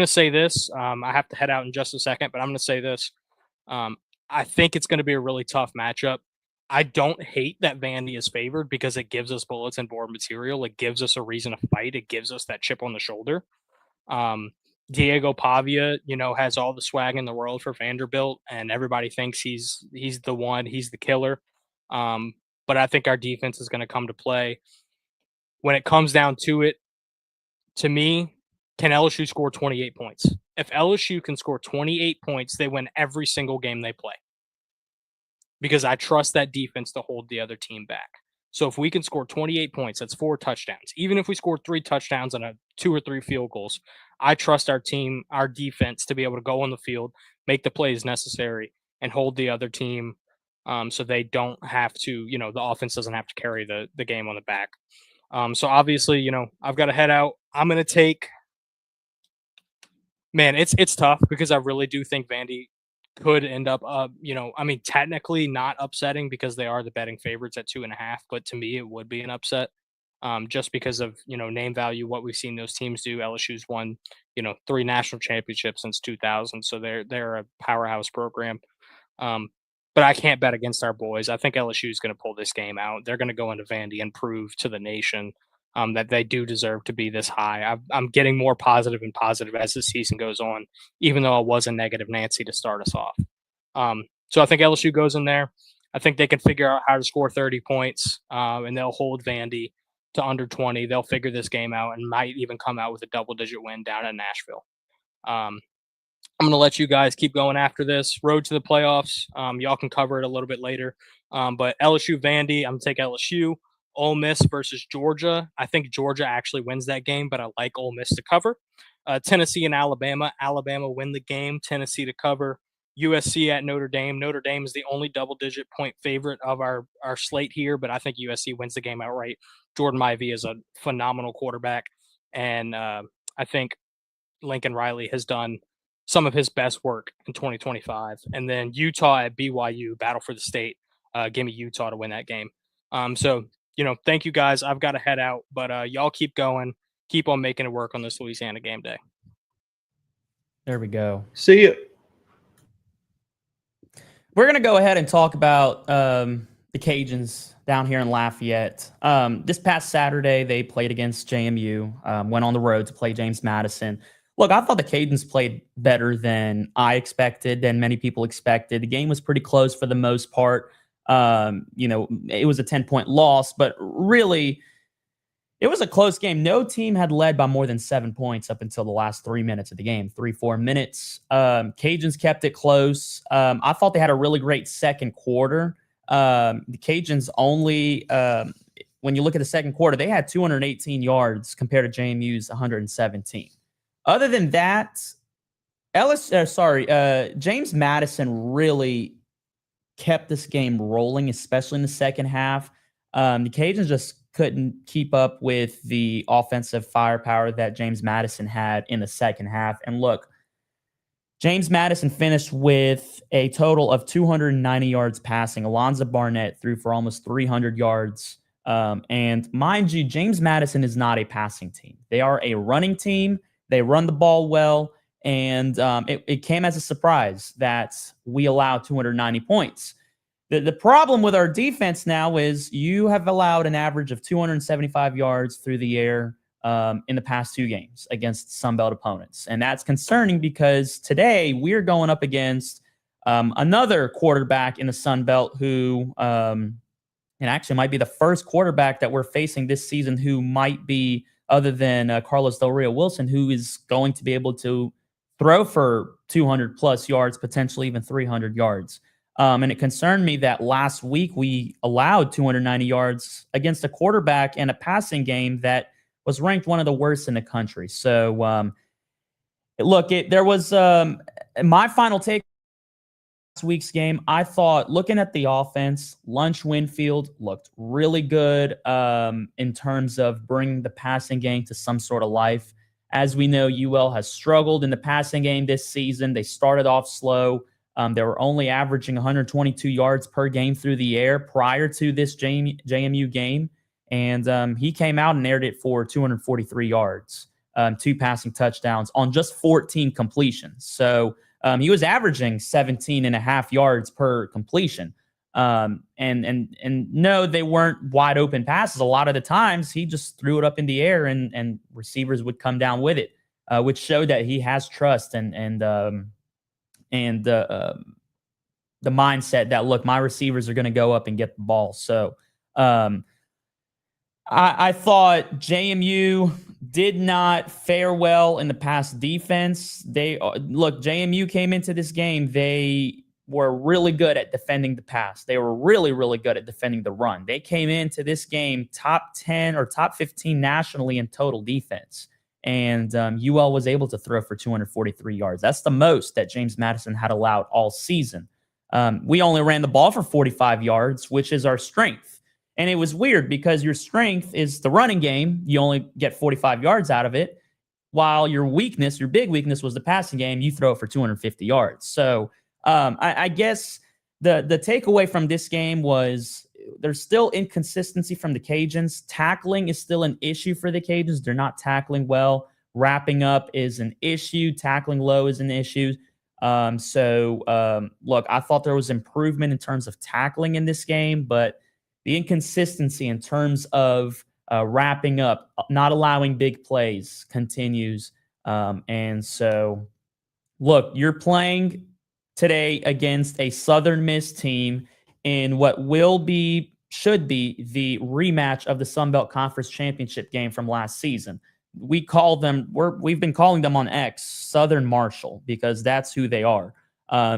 to say this. I have to head out in just a second, but I'm going to say this. I think it's going to be a really tough matchup. I don't hate that Vandy is favored because it gives us bulletin board material. It gives us a reason to fight. It gives us that chip on the shoulder. Diego Pavia, has all the swag in the world for Vanderbilt, and everybody thinks he's the one. He's the killer. But I think our defense is going to come to play. When it comes down to it, to me, can LSU score 28 points? If LSU can score 28 points, they win every single game they play. Because I trust that defense to hold the other team back. So if we can score 28 points, that's 4 touchdowns. Even if we score 3 touchdowns and 2 or 3 field goals, I trust our defense to be able to go on the field, make the plays necessary, and hold the other team so they don't have to, the offense doesn't have to carry the game on the back. So obviously, I've got to head out. I'm going to take – man, it's tough because I really do think Vandy could end up, technically not upsetting because they are the betting favorites at 2.5, but to me, it would be an upset just because of, name value, what we've seen those teams do. LSU's won, 3 national championships since 2000. So they're a powerhouse program. But I can't bet against our boys. I think LSU is going to pull this game out. They're going to go into Vandy and prove to the nation that they do deserve to be this high. I'm getting more positive and positive as the season goes on, even though I was a negative Nancy to start us off. So I think LSU goes in there. I think they can figure out how to score 30 points, and they'll hold Vandy to under 20. They'll figure this game out and might even come out with a double-digit win down in Nashville. I'm going to let you guys keep going after this. Road to the playoffs. Y'all can cover it a little bit later. But LSU Vandy, I'm going to take LSU. Ole Miss versus Georgia. I think Georgia actually wins that game, but I like Ole Miss to cover. Tennessee and Alabama. Alabama win the game. Tennessee to cover. USC at Notre Dame. Notre Dame is the only double-digit point favorite of our slate here, but I think USC wins the game outright. Jordan Maivia is a phenomenal quarterback, and I think Lincoln Riley has done some of his best work in 2025. And then Utah at BYU, battle for the state. Give me Utah to win that game. So, thank you guys. I've got to head out, but y'all keep going. Keep on making it work on this Louisiana game day. There we go. See you. We're going to go ahead and talk about the Cajuns down here in Lafayette. This past Saturday, they played against JMU, went on the road to play James Madison. Look, I thought the Cajuns played better than I expected, than many people expected. The game was pretty close for the most part. It was a 10-point loss, but really, it was a close game. No team had led by more than 7 points up until the last 3 minutes of the game, 3-4 minutes. Cajuns kept it close. I thought they had a really great second quarter. The Cajuns only, when you look at the second quarter, they had 218 yards compared to JMU's 117. Other than that, James Madison really kept this game rolling, especially in the second half. The Cajuns just couldn't keep up with the offensive firepower that James Madison had in the second half. And look, James Madison finished with a total of 290 yards passing. Alonzo Barnett threw for almost 300 yards. And mind you, James Madison is not a passing team. They are a running team. They run the ball well, and it came as a surprise that we allowed 290 points. The problem with our defense now is you have allowed an average of 275 yards through the air in the past 2 games against Sunbelt opponents. And that's concerning because today we're going up against another quarterback in the Sunbelt who and actually might be the first quarterback that we're facing this season who might be, other than Carlos Del Rio Wilson, who is going to be able to throw for 200 plus yards, potentially even 300 yards. And it concerned me that last week we allowed 290 yards against a quarterback in a passing game that was ranked one of the worst in the country. So, look, there was my final take last week's game. I thought, looking at the offense, Lunch Winfield looked really good in terms of bringing the passing game to some sort of life. As we know, UL has struggled in the passing game this season. They started off slow. They were only averaging 122 yards per game through the air prior to this JMU game. And he came out and aired it for 243 yards, 2 passing touchdowns on just 14 completions. So he was averaging 17 and a half yards per completion. And no, they weren't wide open passes. A lot of the times he just threw it up in the air and receivers would come down with it, which showed that he has trust and the mindset that, look, my receivers are going to go up and get the ball. So I thought JMU did not fare well in the pass defense. JMU came into this game. They were really good at defending the pass. They were really, really good at defending the run. They came into this game top 10 or top 15 nationally in total defense. And UL was able to throw for 243 yards. That's the most that James Madison had allowed all season. We only ran the ball for 45 yards, which is our strength. And it was weird because your strength is the running game. You only get 45 yards out of it, while your weakness, your big weakness, was the passing game. You throw it for 250 yards. So I guess the takeaway from this game was there's still inconsistency from the Cajuns. Tackling is still an issue for the Cajuns. They're not tackling well. Wrapping up is an issue. Tackling low is an issue. Look, I thought there was improvement in terms of tackling in this game, but the inconsistency in terms of wrapping up, not allowing big plays continues. And so, look, you're playing today against a Southern Miss team in what should be the rematch of the Sun Belt Conference Championship game from last season. We've been calling them on X Southern Marshall because that's who they are.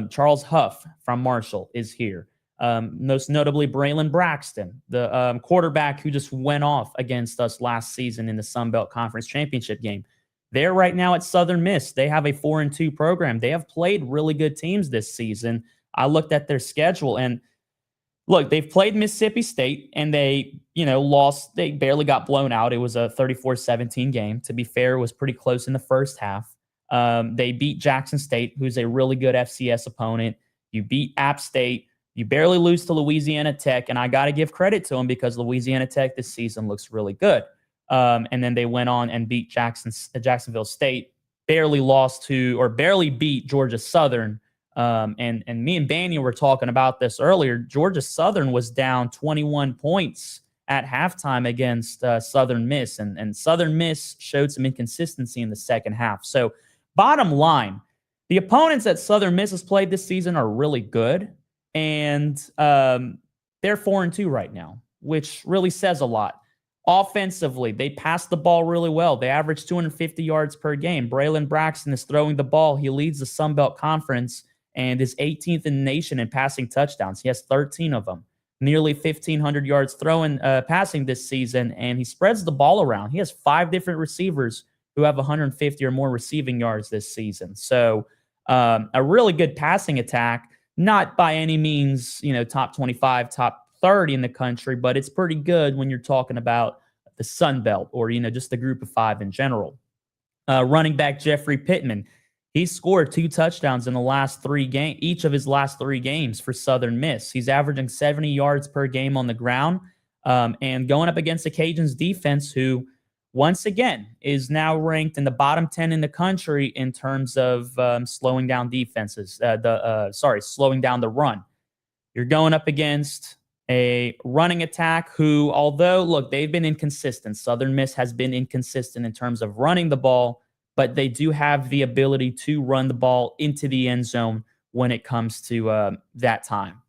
Charles Huff from Marshall is here. Most notably Braylon Braxton, the quarterback who just went off against us last season in the Sun Belt Conference Championship game. They're right now at Southern Miss. They have a 4-2 program. They have played really good teams this season. I looked at their schedule and look, they've played Mississippi State and they, lost. They barely got blown out. It was a 34-17 game. To be fair, it was pretty close in the first half. They beat Jackson State, who's a really good FCS opponent. You beat App State. You barely lose to Louisiana Tech, and I got to give credit to them because Louisiana Tech this season looks really good. And then they went on and beat Jacksonville State, barely beat Georgia Southern. And me and Banyan were talking about this earlier. Georgia Southern was down 21 points at halftime against Southern Miss, and Southern Miss showed some inconsistency in the second half. So bottom line, the opponents that Southern Miss has played this season are really good. And they're 4-2 right now, which really says a lot. Offensively, they pass the ball really well. They average 250 yards per game. Braylon Braxton is throwing the ball. He leads the Sun Belt Conference and is 18th in the nation in passing touchdowns. He has 13 of them, nearly 1,500 yards passing this season, and he spreads the ball around. He has 5 different receivers who have 150 or more receiving yards this season. So a really good passing attack. Not by any means, top 25, top 30 in the country, but it's pretty good when you're talking about the Sun Belt or, just the group of 5 in general. Running back Jeffrey Pittman, he scored 2 touchdowns in the last 3 games, each of his last 3 games for Southern Miss. He's averaging 70 yards per game on the ground and going up against the Cajuns defense, who once again, is now ranked in the bottom 10 in the country in terms of slowing down defenses. Slowing down the run. You're going up against a running attack who, although, look, they've been inconsistent. Southern Miss has been inconsistent in terms of running the ball, but they do have the ability to run the ball into the end zone when it comes to that time.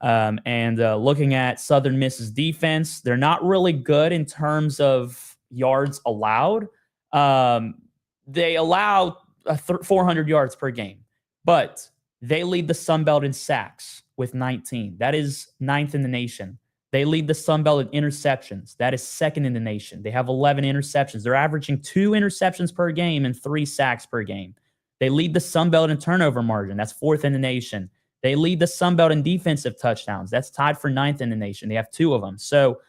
Looking at Southern Miss's defense, they're not really good in terms of yards allowed. They allow 400 yards per game, but they lead the Sun Belt in sacks with 19. That is 9th in the nation. They lead the Sun Belt in interceptions. That is 2nd in the nation. They have 11 interceptions. They're averaging 2 interceptions per game and 3 sacks per game. They lead the Sun Belt in turnover margin. That's 4th in the nation. They lead the Sun Belt in defensive touchdowns. That's tied for 9th in the nation. They have 2 of them. So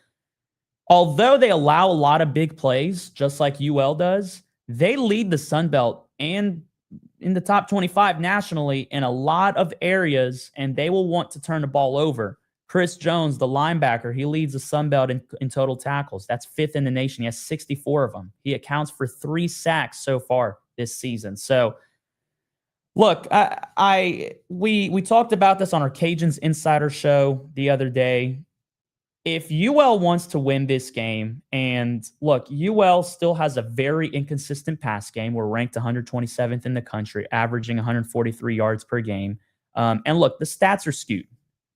although they allow a lot of big plays, just like UL does, they lead the Sun Belt and in the top 25 nationally in a lot of areas, and they will want to turn the ball over. Chris Jones, the linebacker, he leads the Sun Belt in total tackles. That's 5th in the nation. He has 64 of them. He accounts for 3 sacks so far this season. So, look, we talked about this on our Cajuns Insider show the other day. If UL wants to win this game, and look, UL still has a very inconsistent pass game. We're ranked 127th in the country, averaging 143 yards per game. And look, the stats are skewed.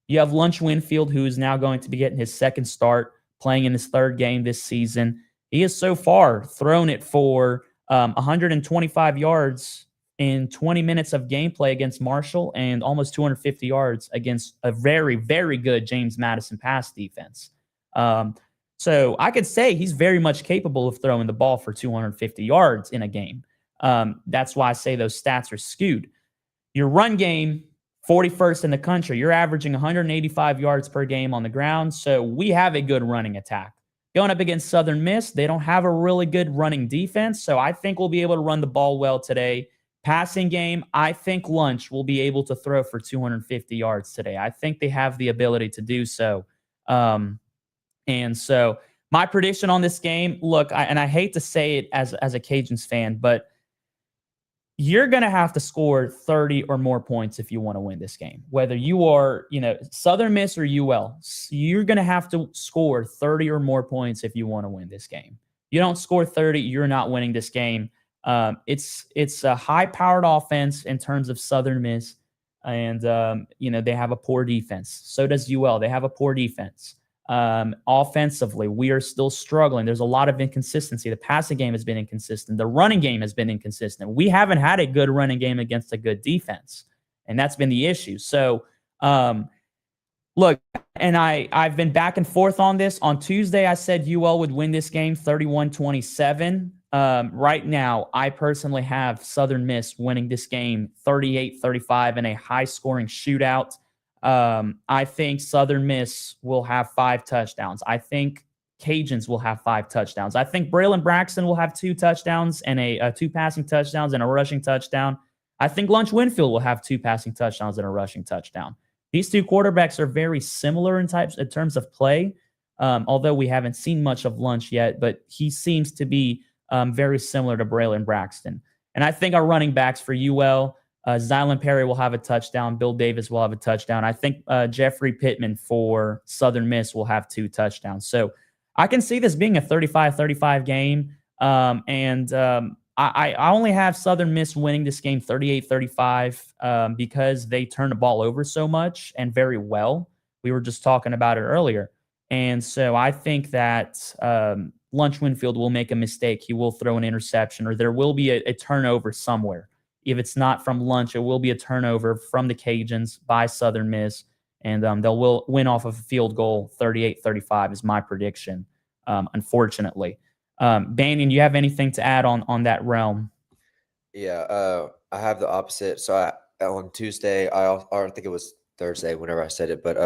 You have Lunch Winfield, who is now going to be getting his 2nd start, playing in his 3rd game this season. He has so far thrown it for 125 yards in 20 minutes of gameplay against Marshall and almost 250 yards against a very, very good James Madison pass defense. So I could say he's very much capable of throwing the ball for 250 yards in a game. That's why I say those stats are skewed. Your run game, 41st in the country. You're averaging 185 yards per game on the ground. So we have a good running attack. Going up against Southern Miss, they don't have a really good running defense. So I think we'll be able to run the ball well today. Passing game, I think Lunch will be able to throw for 250 yards today. I think they have the ability to do so. And so my prediction on this game, look, I hate to say it as a Cajuns fan, but you're going to have to score 30 or more points if you want to win this game. Whether you are, Southern Miss or UL, you're going to have to score 30 or more points if you want to win this game. You don't score 30, you're not winning this game. It's a high-powered offense in terms of Southern Miss, and they have a poor defense. So does UL. They have a poor defense. Offensively, we are still struggling. There's a lot of inconsistency. The passing game has been inconsistent. The running game has been inconsistent. We haven't had a good running game against a good defense, and that's been the issue. So, look, and I've been back and forth on this. On Tuesday, I said UL would win this game 31-27. Right now, I personally have Southern Miss winning this game 38-35 in a high-scoring shootout. I think Southern Miss will have 5 touchdowns. I think Cajuns will have 5 touchdowns. I think Braylon Braxton will have 2 touchdowns and 2 passing touchdowns and a rushing touchdown. I think Lunch Winfield will have 2 passing touchdowns and a rushing touchdown. These 2 quarterbacks are very similar in terms of play, although we haven't seen much of Lunch yet, but he seems to be very similar to Braylon Braxton. And I think our running backs for UL, Zylan Perry will have a touchdown. Bill Davis will have a touchdown. I think Jeffrey Pittman for Southern Miss will have 2 touchdowns. So I can see this being a 35-35 game. I only have Southern Miss winning this game 38-35 because they turn the ball over so much and very well. We were just talking about it earlier. And so I think that Lunch Winfield will make a mistake. He will throw an interception, or there will be a turnover somewhere. If it's not from Lunch, it will be a turnover from the Cajuns by Southern Miss, and they'll win off of a field goal 38-35 is my prediction, unfortunately. Banyan, you have anything to add on that realm? Yeah, I have the opposite. So on Tuesday, or I think it was Thursday, whenever I said it, but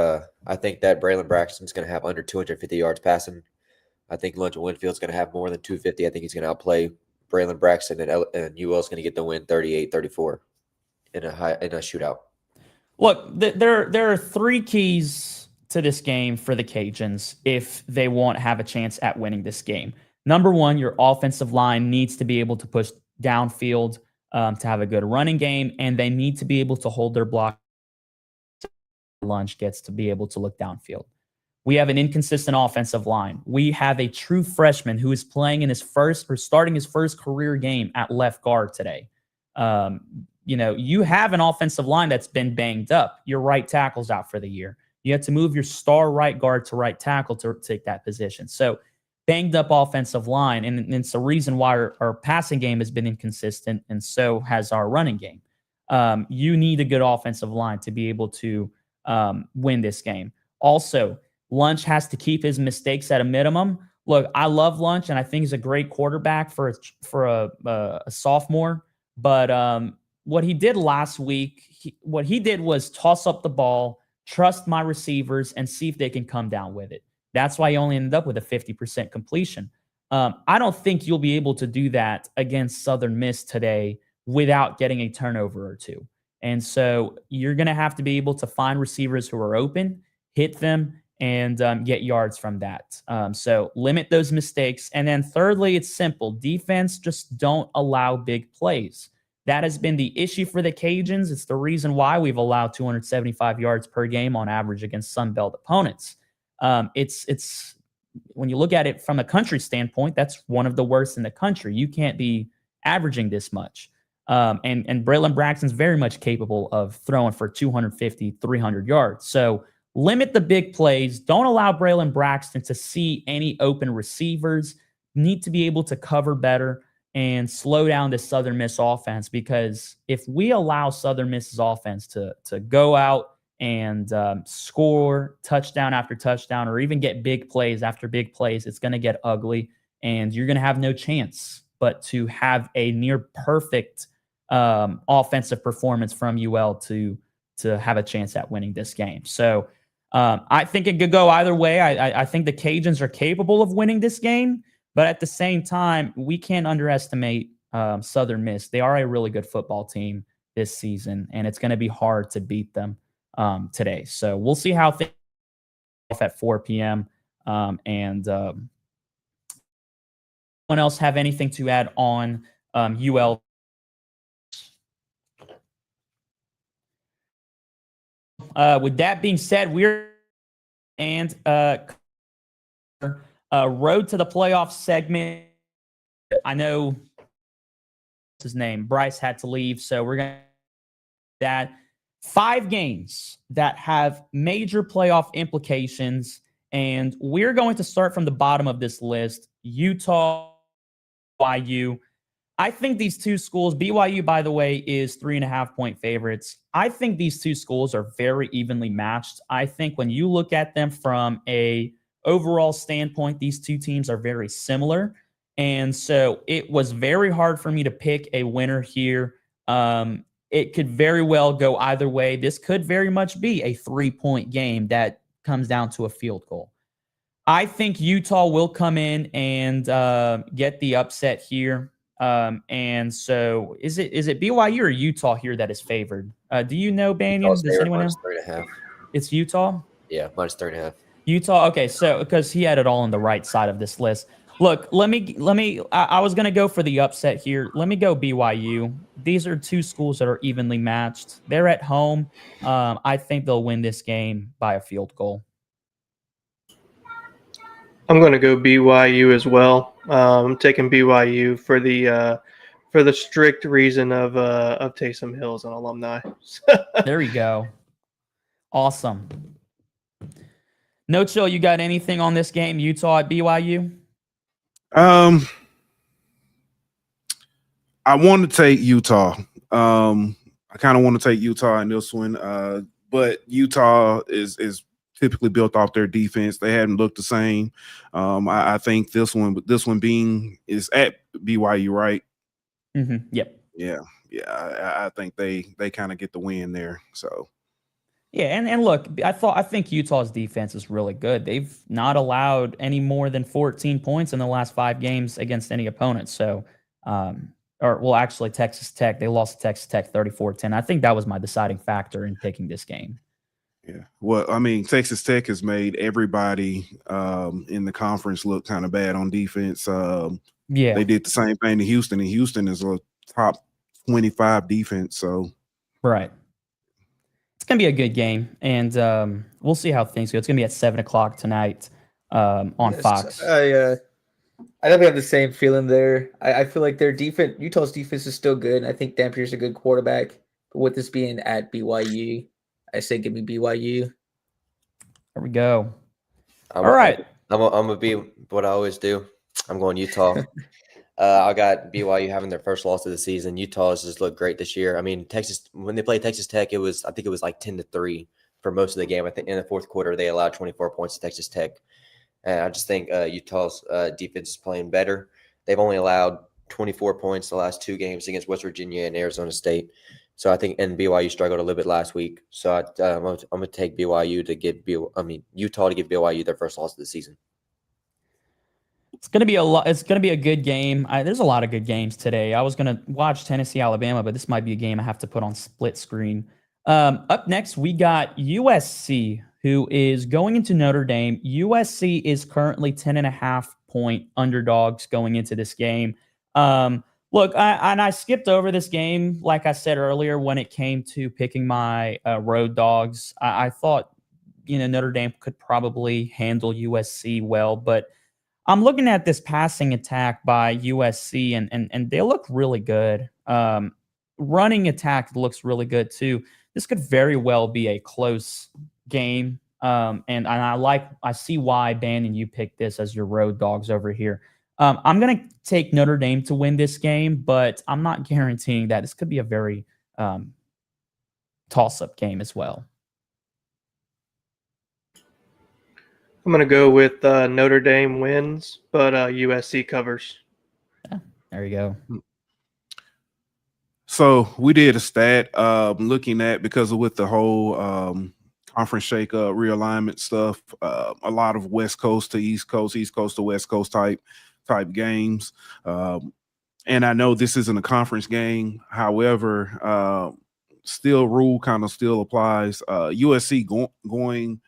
I think that Braylon Braxton's going to have under 250 yards passing. I think Lunch Winfield's going to have more than 250. I think he's going to outplay Braylon Braxton, and UL's going to get the win 38-34 in a shootout. Look, there are 3 keys to this game for the Cajuns if they want to have a chance at winning this game. Number one, your offensive line needs to be able to push downfield to have a good running game, and they need to be able to hold their block. Lunch gets to be able to look downfield. We have an inconsistent offensive line. We have a true freshman who is playing in his first or starting his first career game at left guard today. You have an offensive line that's been banged up. Your right tackle's out for the year. You have to move your star right guard to right tackle to take that position. So banged up offensive line, and it's the reason why our passing game has been inconsistent, and so has our running game. You need a good offensive line to be able to win this game. Also, Lunch has to keep his mistakes at a minimum. Look, I love Lunch, and I think he's a great quarterback for a sophomore. But what he did last week, what he did was toss up the ball, trust my receivers, and see if they can come down with it. That's why he only ended up with a 50% completion. I don't think you'll be able to do that against Southern Miss today without getting a turnover or two. And so you're going to have to be able to find receivers who are open, hit them, and get yards from that. So limit those mistakes. And then thirdly, it's simple. Defense, just don't allow big plays. That has been the issue for the Cajuns. It's the reason why we've allowed 275 yards per game on average against Sun Belt opponents. It's when you look at it from a country standpoint, that's one of the worst in the country. You can't be averaging this much. And Braylon Braxton's very much capable of throwing for 250, 300 yards. So limit the big plays. Don't allow Braylon Braxton to see any open receivers. Need to be able to cover better and slow down the Southern Miss offense, because if we allow Southern Miss's offense to go out and score touchdown after touchdown, or even get big plays after big plays, it's going to get ugly, and you're going to have no chance but to have a near perfect offensive performance from UL to have a chance at winning this game. So I think it could go either way. I think the Cajuns are capable of winning this game, but at the same time, we can't underestimate Southern Miss. They are a really good football team this season, and it's going to be hard to beat them today. So we'll see how things off at 4 p.m. Anyone else have anything to add on UL? With that being said, we're and road to the playoff segment. I know his name, Bryce, had to leave, so we're going to that 5 games that have major playoff implications, and we're going to start from the bottom of this list. Utah, BYU. I think these two schools, BYU, by the way, is 3.5-point favorites. I think these two schools are very evenly matched. I think when you look at them from a overall standpoint, these two teams are very similar. And so it was very hard for me to pick a winner here. It could very well go either way. This could very much be a 3-point game that comes down to a field goal. I think Utah will come in and get the upset here. And so is it BYU or Utah here that is favored? Do you know, Banyan? Does anyone know? -3.5. It's Utah? Yeah, -3.5. Utah. Okay, so because he had it all on the right side of this list. Look, let me. I was gonna go for the upset here. Let me go BYU. These are two schools that are evenly matched. They're at home. I think they'll win this game by a field goal. I'm going to go BYU as well. I'm taking BYU for the strict reason of Taysom Hill as an alumni. There you go. Awesome. No Chill, you got anything on this game, Utah at BYU? I want to take Utah. I kind of want to take Utah in this one, but Utah is typically built off their defense. They haven't looked the same. I think this one being is at BYU, right? Mm-hmm. Yep. Yeah. I think they kind of get the win there. So. Yeah, and look, I think Utah's defense is really good. They've not allowed any more than 14 points in the last 5 games against any opponent. So, actually, Texas Tech, they lost to Texas Tech 34-10. I think that was my deciding factor in picking this game. Yeah. Well, I mean, Texas Tech has made everybody in the conference look kind of bad on defense. Yeah. They did the same thing to Houston, and Houston is a top 25 defense. So, Right. It's going to be a good game, and we'll see how things go. It's going to be at 7 o'clock tonight on Yes, Fox. I definitely have the same feeling there. I feel like their defense, Utah's defense is still good. And I think Dampier's a good quarterback. But with this being at BYU, I say give me BYU. There we go. All right. I'm gonna be what I always do. I'm going Utah. I got BYU having their first loss of the season. Utah has just looked great this year. I mean, Texas, when they played Texas Tech, I think it was like 10-3 for most of the game. I think in the fourth quarter they allowed 24 points to Texas Tech, and I just think Utah's defense is playing better. They've only allowed 24 points the last 2 games against West Virginia and Arizona State. So I think, and BYU struggled a little bit last week. So I'm going to take Utah to give BYU their first loss of the season. It's going to be a lot. It's going to be a good game. There's a lot of good games today. I was going to watch Tennessee, Alabama, but this might be a game I have to put on split screen. Up next, we got USC, who is going into Notre Dame. USC is currently 10.5-point underdogs going into this game. Look, I skipped over this game, like I said earlier, when it came to picking my road dogs. I thought, Notre Dame could probably handle USC well, but I'm looking at this passing attack by USC, and they look really good. Running attack looks really good too. This could very well be a close game, and I see why, Bannon, you picked this as your road dogs over here. I'm going to take Notre Dame to win this game, but I'm not guaranteeing that. This could be a very toss-up game as well. I'm going to go with Notre Dame wins, but USC covers. Yeah, there you go. So we did a stat looking at, because with the whole conference shakeup, realignment stuff, a lot of West Coast to East Coast to West Coast type games. And I know this isn't a conference game. However, rule kind of still applies. USC going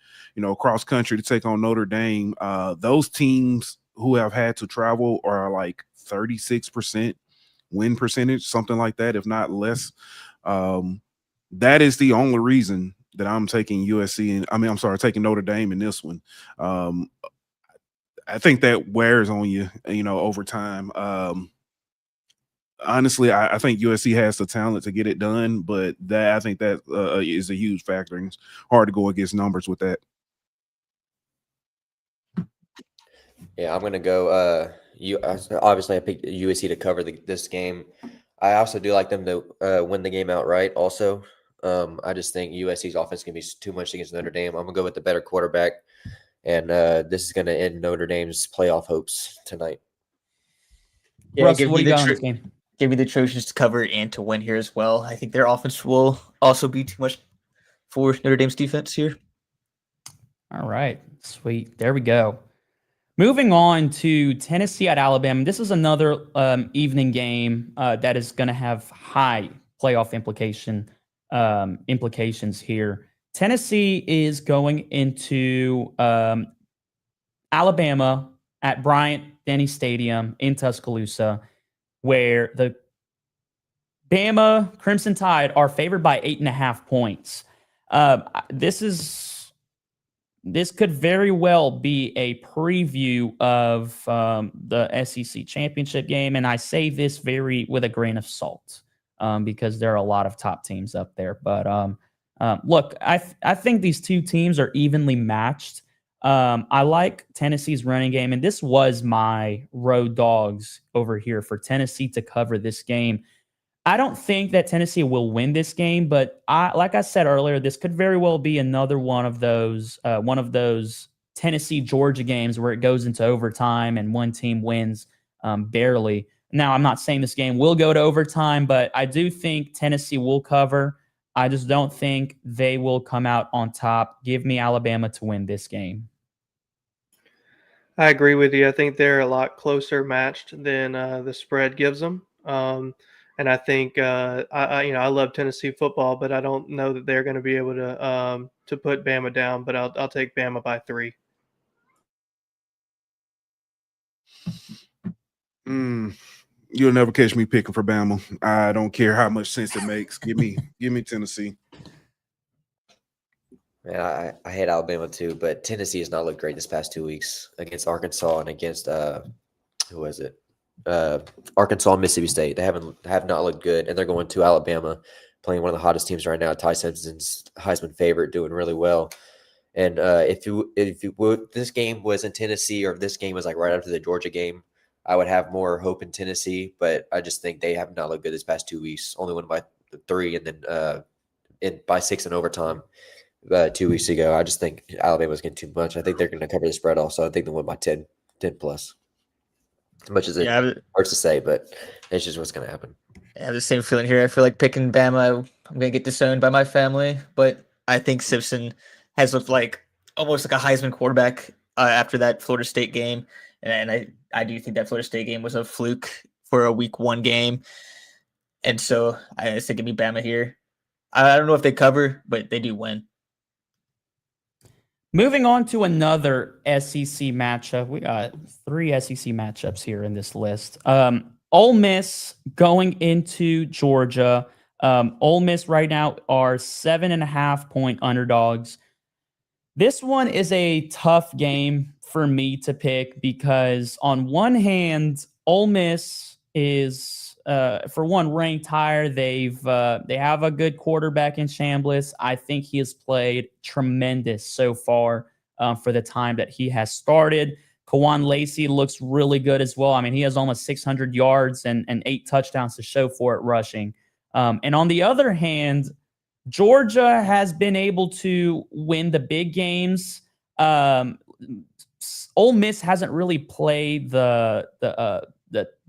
cross country to take on Notre Dame. Those teams who have had to travel are like 36% win percentage, something like that, if not less. That is the only reason that I'm taking taking Notre Dame in this one. I think that wears on you, over time. Honestly, I think USC has the talent to get it done, but I think that is a huge factor, and it's hard to go against numbers with that. Yeah, I'm going to go obviously I picked USC to cover this game. I also do like them to win the game outright also. I just think USC's offense can be too much against Notre Dame. I'm going to go with the better quarterback, and this is going to end Notre Dame's playoff hopes tonight. Yeah, Russ, what do you got on this game? Give me the Trojans to cover and to win here as well. I think their offense will also be too much for Notre Dame's defense here. All right, sweet. There we go. Moving on to Tennessee at Alabama. This is another evening game that is going to have high playoff implications here. Tennessee is going into Alabama at Bryant-Denny Stadium in Tuscaloosa, where the Bama Crimson Tide are favored by 8.5 points. This could very well be a preview of the SEC championship game, and I say this with a grain of salt because there are a lot of top teams up there. But look, I think these two teams are evenly matched. I like Tennessee's running game, and this was my road dogs over here for Tennessee to cover this game. I don't think that Tennessee will win this game, but like I said earlier, this could very well be another one of those Tennessee-Georgia games where it goes into overtime and one team wins barely. Now, I'm not saying this game will go to overtime, but I do think Tennessee will cover. I just don't think they will come out on top. Give me Alabama to win this game. I agree with you. I think they're a lot closer matched than the spread gives them. And I think I love Tennessee football, but I don't know that they're going to be able to put Bama down. But I'll take Bama by 3. You'll never catch me picking for Bama. I don't care how much sense it makes. Give me Tennessee. Man, I hate Alabama too, but Tennessee has not looked great this past 2 weeks against Arkansas and against who was it? Arkansas and Mississippi State. They have not looked good, and they're going to Alabama, playing one of the hottest teams right now. Ty Simpson's Heisman favorite, doing really well. And if this game was in Tennessee, or if this game was like right after the Georgia game, I would have more hope in Tennessee. But I just think they have not looked good this past 2 weeks. Only won by 3, and then by 6 in overtime 2 weeks ago. I just think Alabama's getting too much. I think they're going to cover the spread also. I think they win by 10 plus. As much as it hurts to say, but it's just what's going to happen. I have the same feeling here. I feel like picking Bama, I'm going to get disowned by my family, but I think Simpson has looked like almost like a Heisman quarterback after that Florida State game. And I do think that Florida State game was a fluke for a week 1 game. And so I say give me Bama here. I don't know if they cover, but they do win. Moving on to another SEC matchup. We got 3 SEC matchups here in this list. Ole Miss going into Georgia. Ole Miss right now are 7.5-point underdogs. This one is a tough game for me to pick because on one hand, Ole Miss is for one ranked higher. They have a good quarterback in Chambliss. I think he has played tremendous so far for the time that he has started. Kawan Lacey looks really good as well. I mean, he has almost 600 yards and 8 touchdowns to show for it rushing. And on the other hand, Georgia has been able to win the big games. Ole Miss hasn't really played the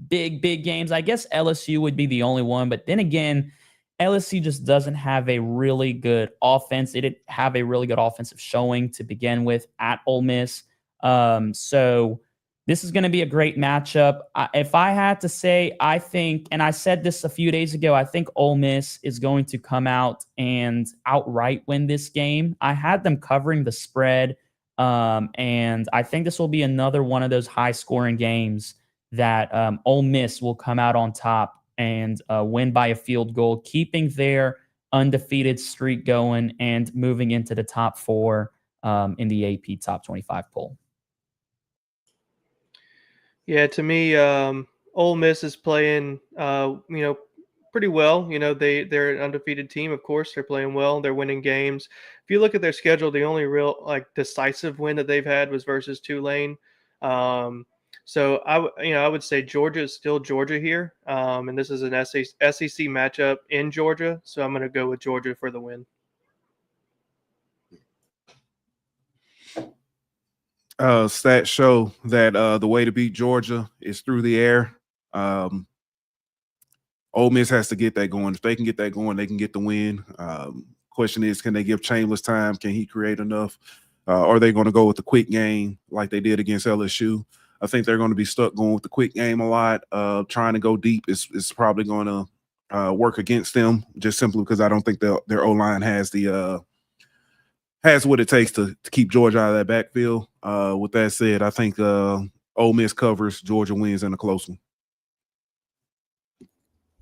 big games. I guess LSU would be the only one, but then again, LSU just doesn't have a really good offense. They didn't have a really good offensive showing to begin with at Ole Miss. So this is going to be a great matchup. If I had to say, I think, and I said this a few days ago, I think Ole Miss is going to come out and outright win this game. I had them covering the spread, and I think this will be another one of those high-scoring games that Ole Miss will come out on top and win by a field goal, keeping their undefeated streak going and moving into the top 4 in the AP Top 25 poll. Yeah, to me, Ole Miss is playing, pretty well. They're an undefeated team. Of course, they're playing well. They're winning games. If you look at their schedule, the only real decisive win that they've had was versus Tulane. So I would say Georgia is still Georgia here, and this is an SEC matchup in Georgia. So I'm going to go with Georgia for the win. Stats show that the way to beat Georgia is through the air. Ole Miss has to get that going. If they can get that going, they can get the win. Question is, can they give Chambliss time? Can he create enough? Are they going to go with the quick game like they did against LSU? I think they're going to be stuck going with the quick game a lot. Trying to go deep is probably going to work against them, just simply because I don't think their O-line has what it takes to keep Georgia out of that backfield. With that said, I think Ole Miss covers, Georgia wins in a close one.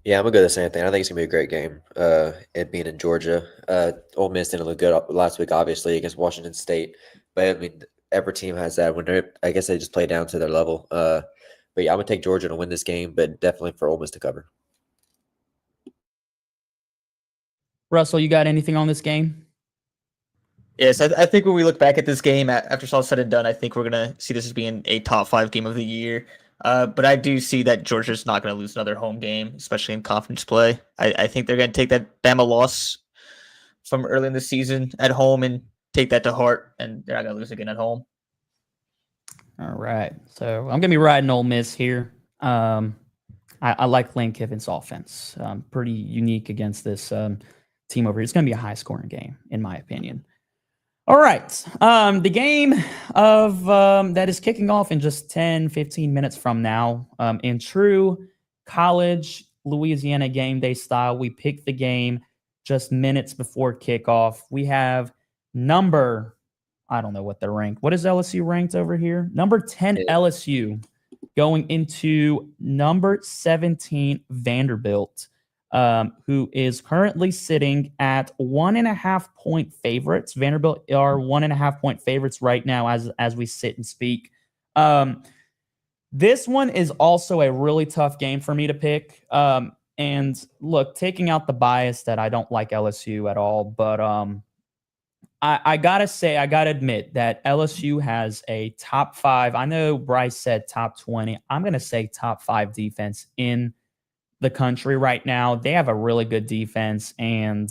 Yeah, I'm going to go the same thing. I think it's going to be a great game, it being in Georgia. Ole Miss didn't look good last week, obviously, against Washington State. But, I mean, every team has that when I guess they just play down to their level. But, yeah, I'm going to take Georgia to win this game, but definitely for Ole Miss to cover. Russell, you got anything on this game? Yes, I think when we look back at this game, after it's all said and done, I think we're going to see this as being a top 5 game of the year. But I do see that Georgia's not going to lose another home game, especially in conference play. I think they're going to take that Bama loss from early in the season at home and take that to heart, and they're not going to lose again at home. All right. So I'm going to be riding Ole Miss here. I like Lane Kiffin's offense. Pretty unique against this team over here. It's going to be a high-scoring game, in my opinion. All right. The game of that is kicking off in just 10, 15 minutes from now. In true college Louisiana Gameday style. We pick the game just minutes before kickoff. We have number, I don't know what they're ranked. What is LSU ranked over here? Number 10 LSU going into number 17 Vanderbilt, who is currently sitting at 1.5 point favorites. Vanderbilt are 1.5 point favorites right now as we sit and speak. This one is also a really tough game for me to pick. And look, taking out the bias that I don't like LSU at all, but I gotta admit that LSU has a top 5. I know Bryce said top 20. I'm gonna say top 5 defense in the country right now. They have a really good defense, and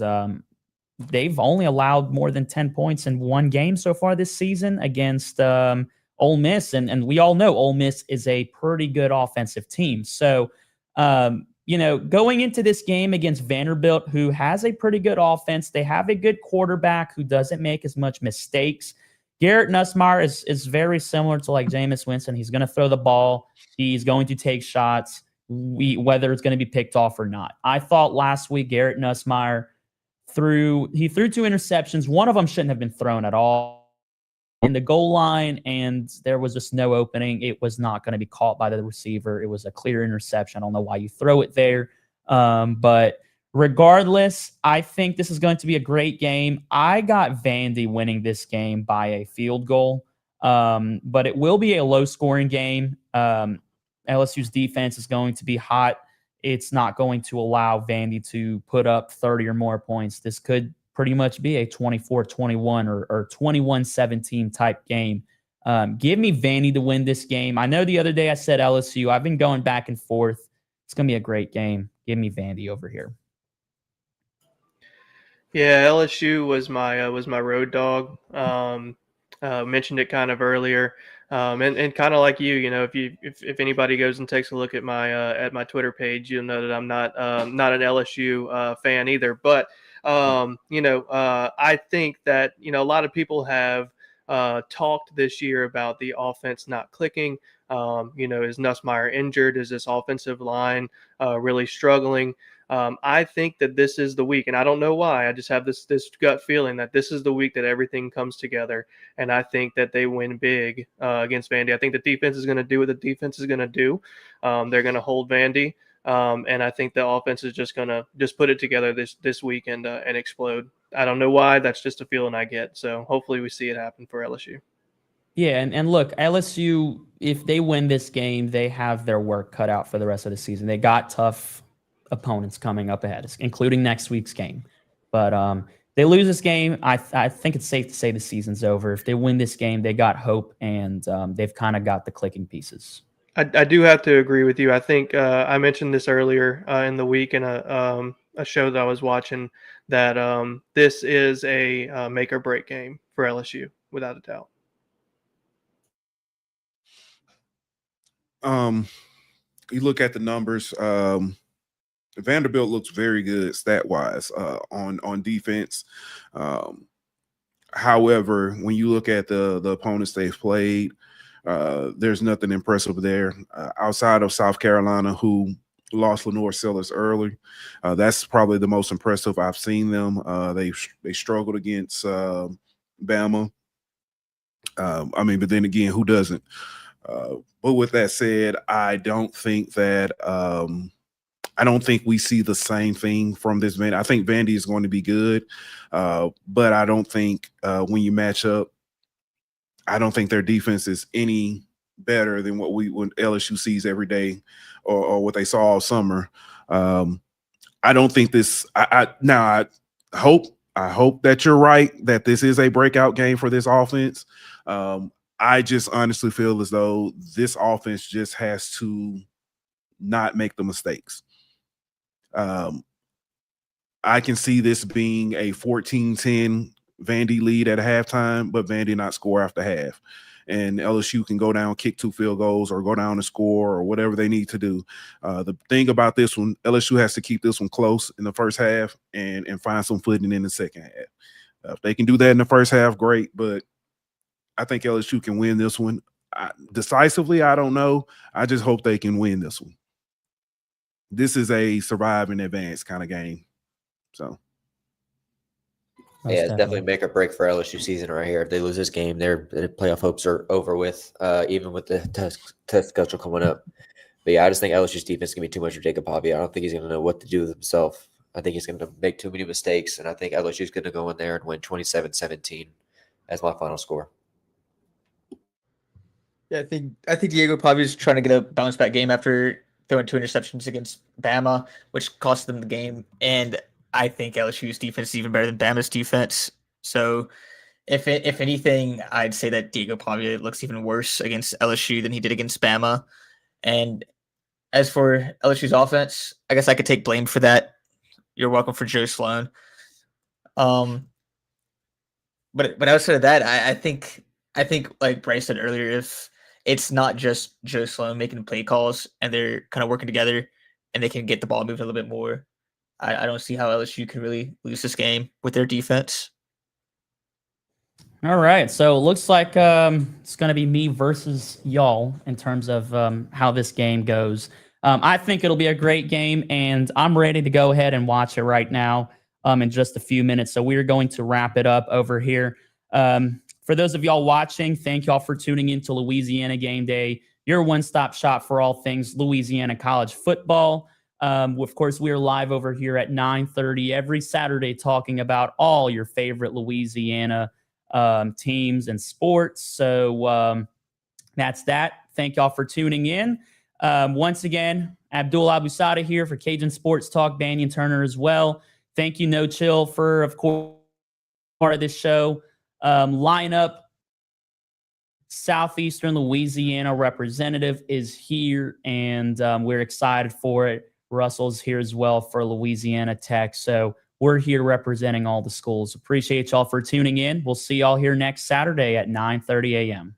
they've only allowed more than 10 points in one game so far this season against Ole Miss. And we all know Ole Miss is a pretty good offensive team. So, going into this game against Vanderbilt, who has a pretty good offense, they have a good quarterback who doesn't make as much mistakes. Garrett Nussmeier is very similar to like Jameis Winston. He's going to throw the ball. He's going to take shots, whether it's going to be picked off or not. I thought last week Garrett Nussmeier threw 2 interceptions. One of them shouldn't have been thrown at all in the goal line, and there was just no opening. It was not going to be caught by the receiver. It was a clear interception. I don't know why you throw it there. But regardless, I think this is going to be a great game. I got Vandy winning this game by a field goal, but it will be a low-scoring game. LSU's defense is going to be hot. It's not going to allow Vandy to put up 30 or more points. This could pretty much be a 24-21 or 21-17 type game. Give me Vandy to win this game. I know the other day I said LSU. I've been going back and forth. It's going to be a great game. Give me Vandy over here. Yeah, LSU was my road dog. Mentioned it kind of earlier. And kind of like you know, if anybody goes and takes a look at my Twitter page, you'll know that I'm not an LSU fan either. But I think that a lot of people have talked this year about the offense not clicking. Is Nussmeier injured? Is this offensive line really struggling? I think that this is the week, and I don't know why. I just have this gut feeling that this is the week that everything comes together, and I think that they win big against Vandy. I think the defense is going to do what the defense is going to do. They're going to hold Vandy, and I think the offense is just going to put it together this week and explode. I don't know why. That's just a feeling I get. So hopefully we see it happen for LSU. Yeah, and look, LSU, if they win this game, they have their work cut out for the rest of the season. They got tough opponents coming up ahead, including next week's game. But they lose this game, I think it's safe to say the season's over. If they win this game, they got hope, and they've kind of got the clicking pieces. I do have to agree with you. I think I mentioned this earlier in the week in a show that I was watching that this is a make or break game for LSU, without a doubt. You look at the numbers. Vanderbilt looks very good stat-wise on defense. However, when you look at the opponents they've played, there's nothing impressive there outside of South Carolina, who lost Lenore Sellers early. That's probably the most impressive I've seen them. They struggled against Bama. But then again, who doesn't? But with that said, I don't think we see the same thing from this Vandy. I think Vandy is going to be good, but I don't think when you match up, I don't think their defense is any better than what LSU sees every day or what they saw all summer. I don't think this. I hope that you're right, that this is a breakout game for this offense. I just honestly feel as though this offense just has to not make the mistakes. I can see this being a 14-10 Vandy lead at halftime, but Vandy not score after half. And LSU can go down, kick 2 field goals, or go down and score, or whatever they need to do. The thing about this one, LSU has to keep this one close in the first half and find some footing in the second half. If they can do that in the first half, great. But I think LSU can win this one. Decisively, I don't know. I just hope they can win this one. this is a survive and advance kind of game. So Most It's definitely make or break for LSU season right here. If they lose this game, their playoff hopes are over with, even with the tough schedule coming up. But yeah, I just think LSU's defense is going to be too much for Jacob Hobby. I don't think he's going to know what to do with himself. I think he's going to make too many mistakes, and I think LSU's going to go in there and win 27-17 as my final score. Yeah, I think Diego probably is trying to get a bounce back game after throwing 2 interceptions against Bama, which cost them the game. And I think LSU's defense is even better than Bama's defense. So if anything, I'd say that Diego probably looks even worse against LSU than he did against Bama. And as for LSU's offense, I guess I could take blame for that. You're welcome for Joe Sloan. But outside of that, I think like Bryce said earlier, if it's not just Joe Sloan making play calls and they're kind of working together and they can get the ball moving a little bit more, I don't see how LSU can really lose this game with their defense. All right, so it looks like it's going to be me versus y'all in terms of how this game goes. I think it'll be a great game, and I'm ready to go ahead and watch it right now in just a few minutes. So we're going to wrap it up over here. For those of y'all watching, thank y'all for tuning in to Louisiana Game Day, your one-stop shop for all things Louisiana College football. Of course, we're live over here at 9:30 every Saturday talking about all your favorite Louisiana teams and sports. So that's that. Thank y'all for tuning in. Once again, Abdul Abusada here for Cajun Sports Talk, Banyan Turner as well. Thank you, No Chill, for, of course, part of this show. Lineup Southeastern Louisiana representative is here, and we're excited for it. Russell's here as well for Louisiana Tech. So we're here representing all the schools. Appreciate y'all for tuning in. We'll see y'all here next Saturday at 9:30 a.m.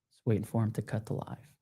Just waiting for him to cut the live.